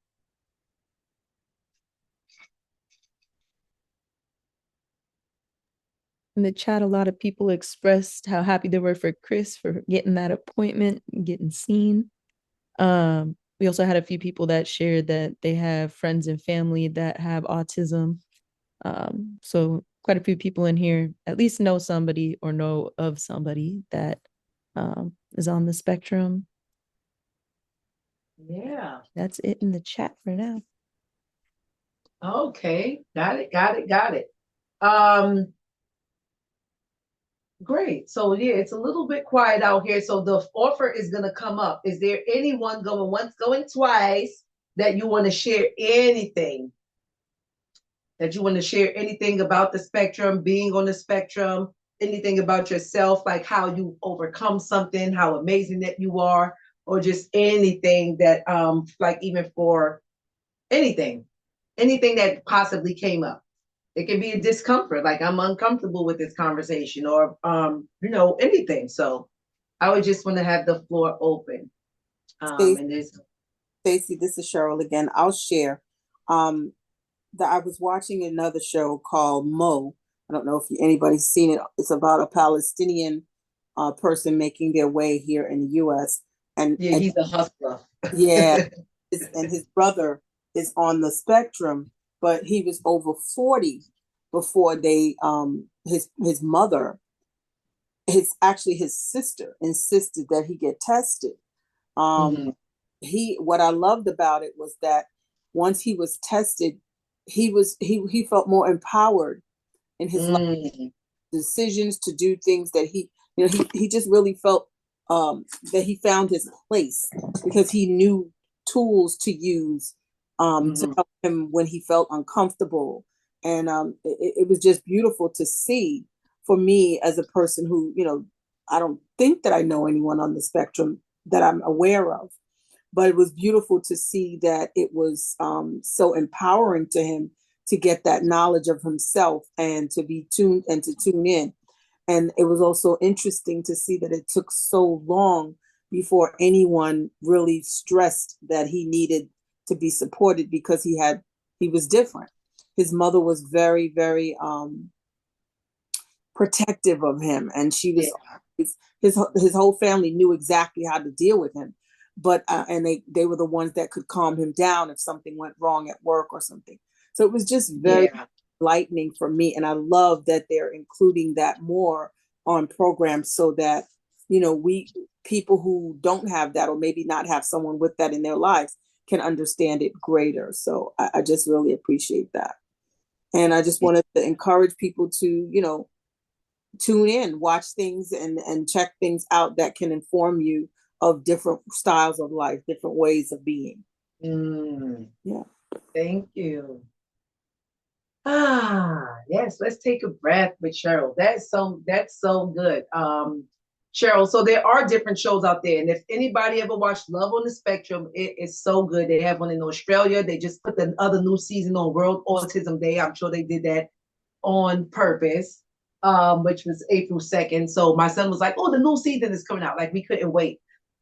In the chat, a lot of people expressed how happy they were for Chris for getting that appointment, getting seen. We also had a few people that shared that they have friends and family that have autism. So quite a few people in here at least know somebody or know of somebody that is on the spectrum. Yeah. That's it in the chat for now. Okay. Got it. Great. So yeah, it's a little bit quiet out here. So the offer is gonna come up. Is there anyone going once, going twice that you want to share anything? That you want to share anything about the spectrum, being on the spectrum, anything about yourself, like how you overcome something, how amazing that you are, or just anything that like even for anything, anything that possibly came up. It can be a discomfort, like I'm uncomfortable with this conversation, or anything. So I would just want to have the floor open. Stacy, And this Stacy, this is Cheryl again. I'll share. Um, that I was watching another show called Mo. I don't know if anybody's seen it. It's about a Palestinian person making their way here in the U.S. yeah, And he's a hustler. yeah, and his brother is on the spectrum, but he was over 40 before they his mother, his sister insisted that he get tested. Mm-hmm. What I loved about it was that once he was tested, he felt more empowered in his life, decisions to do things that he just really felt that he found his place because he knew tools to use to help him when he felt uncomfortable. And it was just beautiful to see for me as a person who, I don't think that I know anyone on the spectrum that I'm aware of, but it was beautiful to see that it was so empowering to him to get that knowledge of himself and to be tuned and to tune in. And it was also interesting to see that it took so long before anyone really stressed that he needed to be supported because he was different. His mother was very, very protective of him, and she was his whole family knew exactly how to deal with him, but and they were the ones that could calm him down if something went wrong at work or something. So it was just very enlightening for me, and I love that they're including that more on programs so that we people who don't have that or maybe not have someone with that in their lives can understand it greater. So I just really appreciate that, and I just wanted to encourage people to tune in, watch things, and check things out that can inform you of different styles of life, different ways of being. Yeah. Thank you. Yes, let's take a breath with Cheryl. That's so good. Cheryl, so there are different shows out there. And if anybody ever watched Love on the Spectrum, it is so good. They have one in Australia. They just put the other new season on World Autism Day. I'm sure they did that on purpose, which was April 2nd. So my son was like, oh, the new season is coming out. Like we couldn't wait.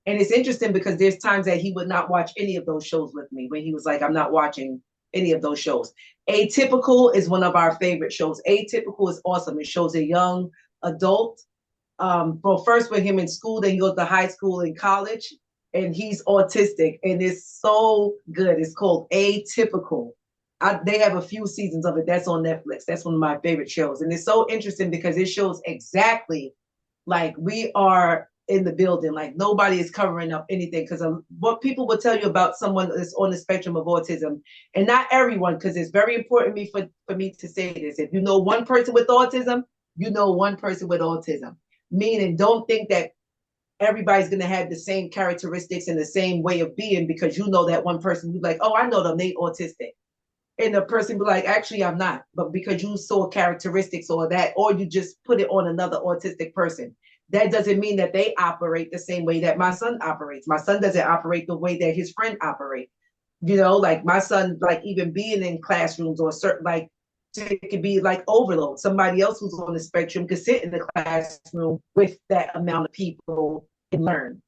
And it's interesting because there's times that he would not watch any of those shows with me when he was like, I'm not watching any of those shows. Atypical is one of our favorite shows. Atypical is awesome. It shows a young adult. Well, first with him in school, then he goes to high school and college, and he's autistic, and it's so good. It's called Atypical. They have a few seasons of it. That's on Netflix. That's one of my favorite shows. And it's so interesting because it shows exactly like we are in the building, like nobody is covering up anything. Because what people will tell you about someone that's on the spectrum of autism, and not everyone, because it's very important for me to say this. If you know one person with autism, you know one person with autism. Meaning, don't think that everybody's going to have the same characteristics and the same way of being because you know that one person. You're like, oh, I know them, they autistic. And the person be like, actually, I'm not. But because you saw characteristics or that, or you just put it on another autistic person, that doesn't mean that they operate the same way that my son operates. My son doesn't operate the way that his friend operates. Like my son, like even being in classrooms or certain, like it could be like overload. Somebody else who's on the spectrum could sit in the classroom with that amount of people and learn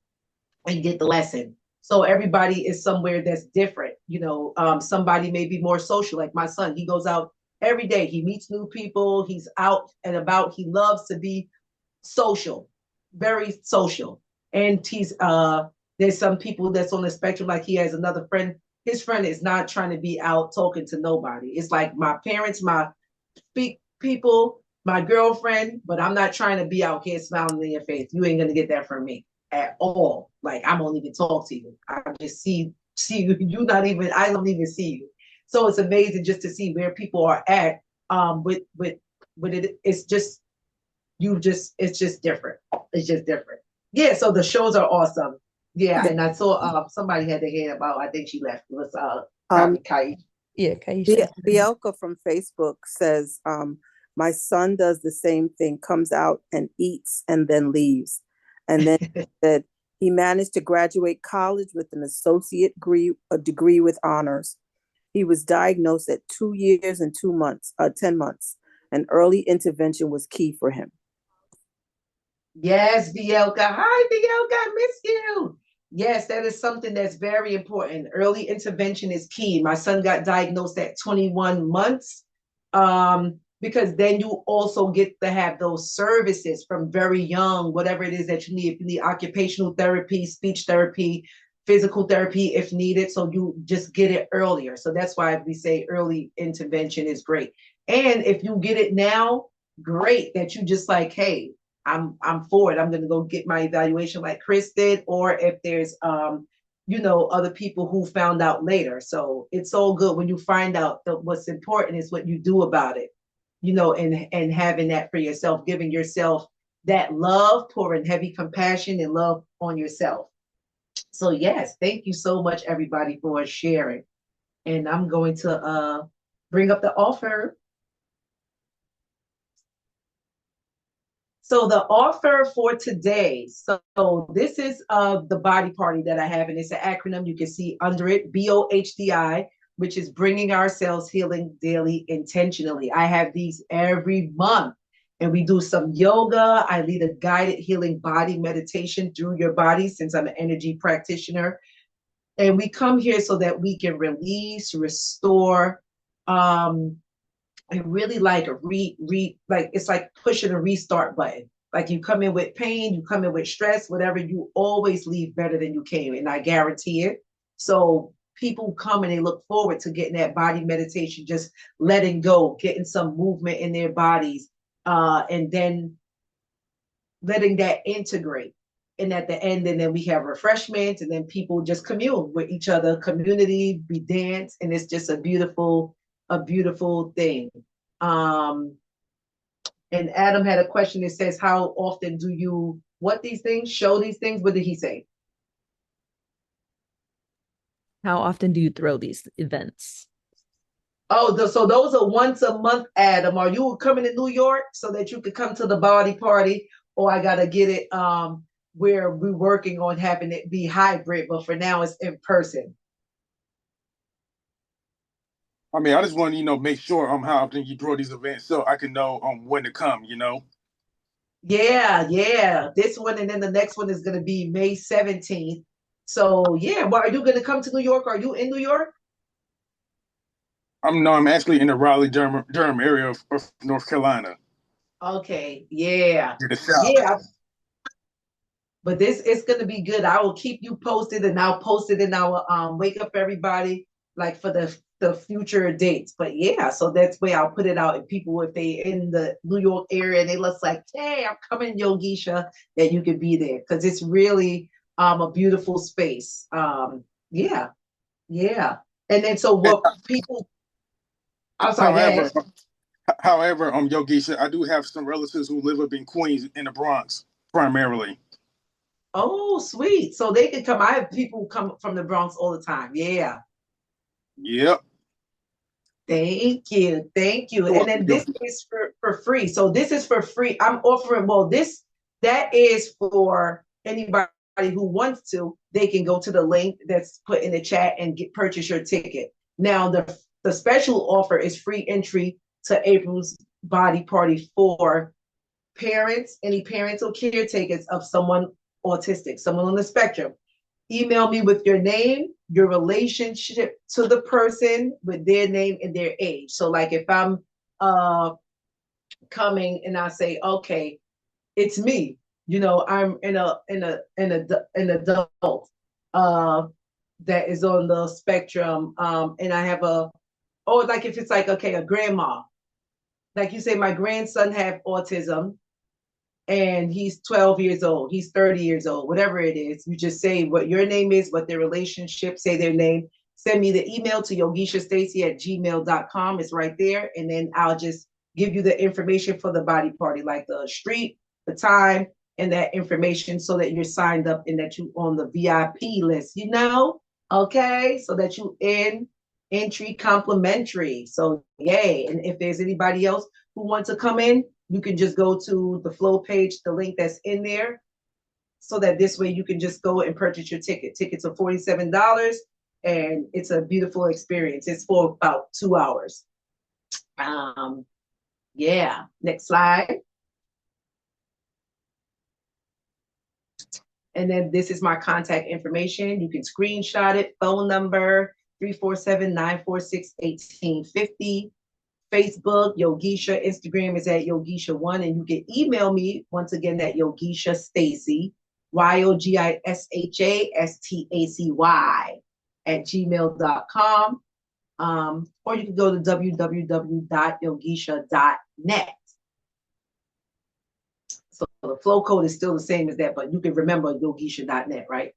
and get the lesson. So everybody is somewhere that's different. Somebody may be more social, like my son. He goes out every day. He meets new people. He's out and about. He loves to be social, very social. And there's some people that's on the spectrum, like he has another friend. His friend is not trying to be out talking to nobody. It's like my parents, my people, my girlfriend, but I'm not trying to be out here smiling in your face. You ain't gonna get that from me at all. Like I won't even talk to you. I just see you. I don't even see you. So it's amazing just to see where people are at with it. It's just it's just different. It's just different. Yeah, so the shows are awesome. Yeah, and I saw somebody had their hand about, I think she left. It was probably Kai. Yeah, Kaisha. Bielka from Facebook says, my son does the same thing, comes out and eats and then leaves. And then said he managed to graduate college with an associate degree with honors. He was diagnosed at 2 years and 2 months, 10 months. And early intervention was key for him. Yes, Bielka. Hi, Bielka. I miss you. Yes, that is something that's very important. Early intervention is key. My son got diagnosed at 21 months because then you also get to have those services from very young, whatever it is that you need. If you need occupational therapy, speech therapy, physical therapy if needed. So you just get it earlier. So that's why we say early intervention is great. And if you get it now, great that you just like, hey, I'm for it. I'm going to go get my evaluation like Chris did, or if there's other people who found out later. So it's all good when you find out that what's important is what you do about it, and having that for yourself, giving yourself that love, pouring heavy compassion and love on yourself. So yes, thank you so much, everybody, for sharing. And I'm going to bring up the offer. So the offer for today, so this is the body party that I have, and it's an acronym. You can see under it, BOHDI, which is bringing ourselves healing daily intentionally. I have these every month, and we do some yoga. I lead a guided healing body meditation through your body since I'm an energy practitioner. And we come here so that we can release, restore, and really like like it's like pushing a restart button. Like you come in with pain, you come in with stress, whatever, you always leave better than you came, and I guarantee it. So people come and they look forward to getting that body meditation, just letting go, getting some movement in their bodies, and then letting that integrate. And at the end, and then we have refreshments, and then people just commune with each other, community, we dance, and it's just a beautiful thing. And Adam had a question that says, how often do you show these things? What did he say? How often do you throw these events? Oh, so those are once a month, Adam. Are you coming to New York so that you could come to the body party? Or I gotta get it where we're working on having it be hybrid, but for now it's in person. I mean, I just want to, make sure how often you draw these events so I can know when to come, Yeah. This one, and then the next one is going to be May 17th. So yeah, well, are you going to come to New York? Are you in New York? I'm actually in the Raleigh-Durham area of North Carolina. Okay, yeah. To the south. Yeah. But it's going to be good. I will keep you posted, and I'll post it in our Wake Up Everybody, like for the future dates. But yeah, so that's where I'll put it out. And people, if they in the New York area and they look like, hey, I'm coming, YOGISHA, that you could be there, because it's really a beautiful space. Yeah. And then so what people I'm sorry. However, YOGISHA, I do have some relatives who live up in Queens, in the Bronx, primarily. Oh, sweet. So they can come. I have people who come from the Bronx all the time. Yeah. Yep. Thank you. And then this is for free. So this is for free. I'm offering, that is for anybody who wants to. They can go to the link that's put in the chat and purchase your ticket. Now, the special offer is free entry to April's body party for parents, any parents or caretakers of someone autistic, someone on the spectrum. Email me with your name, your relationship to the person, with their name and their age. So like if I'm coming and I say, okay, it's me, I'm an adult that is on the spectrum, and I have like if it's like, okay, a grandma, like you say, my grandson have autism, and he's 12 years old, he's 30 years old, whatever it is, you just say what your name is, what their relationship, say their name, send me the email to yogishastacey@gmail.com. It's right there. And then I'll just give you the information for the body party, like the street, the time, and that information so that you're signed up and that you on the VIP list, okay, so that you entry complimentary. So yay. And if there's anybody else who wants to come in, you can just go to the flow page, the link that's in there, so that this way you can just go and purchase your ticket. Tickets are $47, and it's a beautiful experience. It's for about 2 hours. Yeah, next slide. And then this is my contact information. You can screenshot it. Phone number 347-946-1850. Facebook, Yogisha. Instagram is at Yogisha1. And you can email me once again at Yogisha Stacy, YOGISHASTACY @gmail.com. Or you can go to www.yogisha.net. So the flow code is still the same as that, but you can remember yogisha.net, right?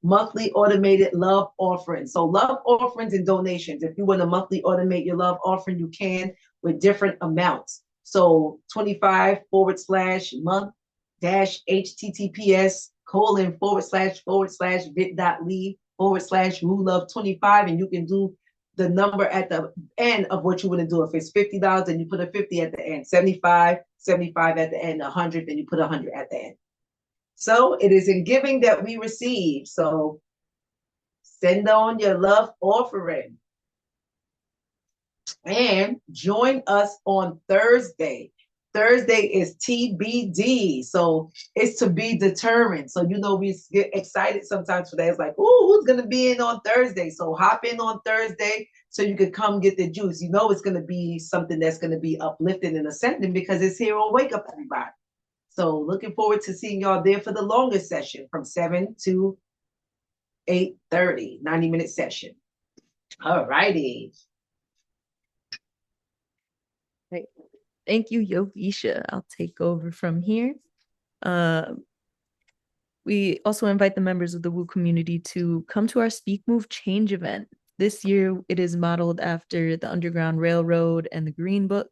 Monthly automated love offerings. So love offerings and donations. If you want to monthly automate your love offering, you can with different amounts. So 25//month-https://bit.ly/moo-love25, and you can do the number at the end of what you want to do. If it's $50, then you put a 50 at the end. 75 at the end. 100, then you put 100 at the end. So it is in giving that we receive. So send on your love offering. And join us on Thursday. Thursday is TBD. So it's to be determined. So, we get excited sometimes for that. It's like, oh, who's going to be in on Thursday? So hop in on Thursday so you could come get the juice. It's going to be something that's going to be uplifting and ascending because it's here on Wake Up Everybody. So looking forward to seeing y'all there for the longest session from 7 to 8:30, 90-minute session. All righty. Right. Thank you, Yogisha. I'll take over from here. We also invite the members of the Woo community to come to our Speak, Move, Change event. This year, it is modeled after the Underground Railroad and the Green Book.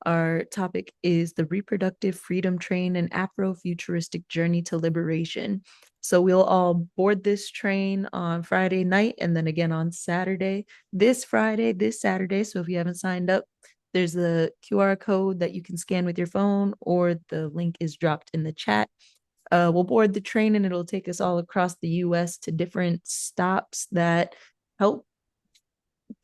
Our topic is the Reproductive Freedom Train, an Afrofuturistic Journey to Liberation. So we'll all board this train on Friday night and then again on Saturday. This Saturday. So if you haven't signed up, there's a QR code that you can scan with your phone, or the link is dropped in the chat. We'll board the train and it'll take us all across the US to different stops that help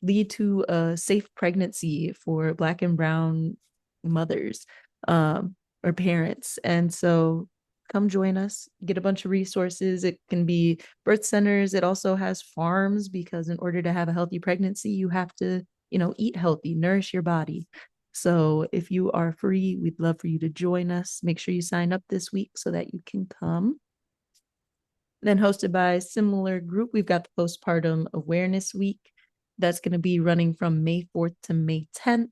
lead to a safe pregnancy for Black and Brown mothers or parents. And so come join us, get a bunch of resources. It can be birth centers. It also has farms, because in order to have a healthy pregnancy, you have to, eat healthy, nourish your body. So if you are free, we'd love for you to join us. Make sure you sign up this week so that you can come. Then hosted by a similar group, we've got the Postpartum Awareness Week. That's going to be running from May 4th to May 10th.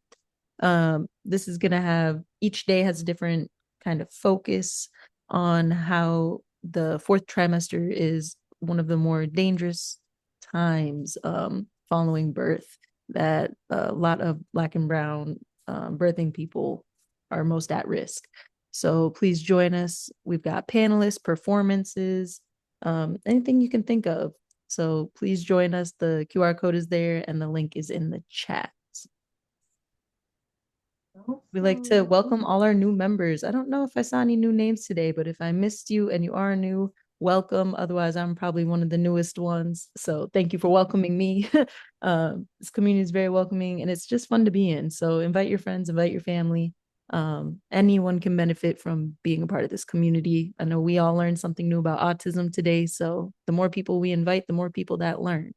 This is going to have, each day has a different kind of focus on how the fourth trimester is one of the more dangerous times following birth, that a lot of Black and Brown birthing people are most at risk. So please join us. We've got panelists, performances, anything you can think of. So please join us. The QR code is there and the link is in the chat. We'd like to welcome all our new members. I don't know if I saw any new names today, but if I missed you and you are new, welcome. Otherwise, I'm probably one of the newest ones. So thank you for welcoming me. This community is very welcoming and it's just fun to be in. So invite your friends, invite your family. Anyone can benefit from being a part of this community. I know we all learned something new about autism today. So the more people we invite, the more people that learn.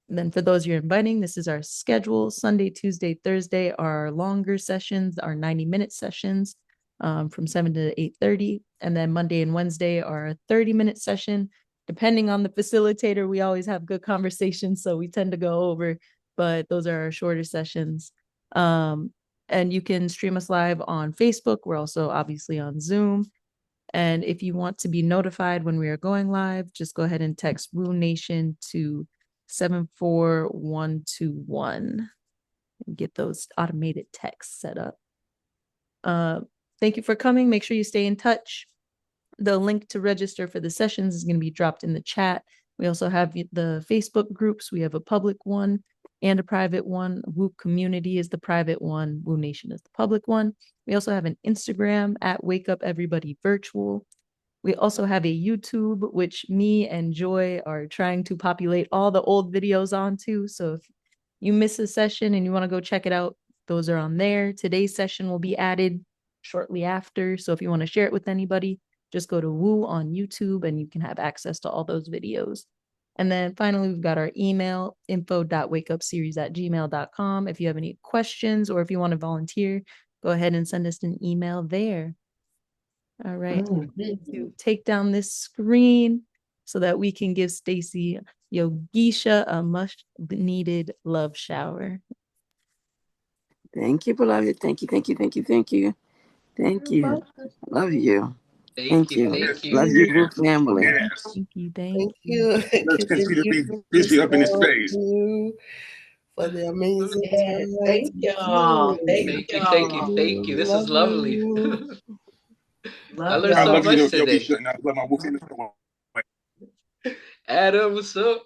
And then for those you're inviting, this is our schedule. Sunday, Tuesday, Thursday are our longer sessions, our 90-minute sessions from 7 to 8:30. And then Monday and Wednesday are a 30-minute session. Depending on the facilitator, we always have good conversations, so we tend to go over, but those are our shorter sessions. And you can stream us live on Facebook. We're also obviously on Zoom. And if you want to be notified when we are going live, just go ahead and text Woo Nation to 74121. and get those automated texts set up. Thank you for coming. Make sure you stay in touch. The link to register for the sessions is going to be dropped in the chat. We also have the Facebook groups. We have a public one and a private one. Woo Community is the private one. Woo Nation is the public one. We also have an Instagram at Wake Up Everybody Virtual. We also have a YouTube, which me and Joy are trying to populate all the old videos onto. So if you miss a session and you want to go check it out, those are on there. Today's session will be added shortly after. So if you want to share it with anybody, just go to Woo on YouTube and you can have access to all those videos. And then finally, we've got our email, info.wakeupseries@gmail.com. If you have any questions or if you want to volunteer, go ahead and send us an email there. All right, to take down this screen so that we can give Stacy Yogisha a much needed love shower. Thank you, beloved. Thank you, thank you, thank you, thank you. Thank you. Love you. Thank you. Love your group family. Yes. Thank you. Thank you. Let's continue to be busy up in the space. For the amazing time. Thank y'all. Thank you. This is lovely. I Love learned I so love you, much today. Yogisha, and I love my Woo family. Adam, what's up?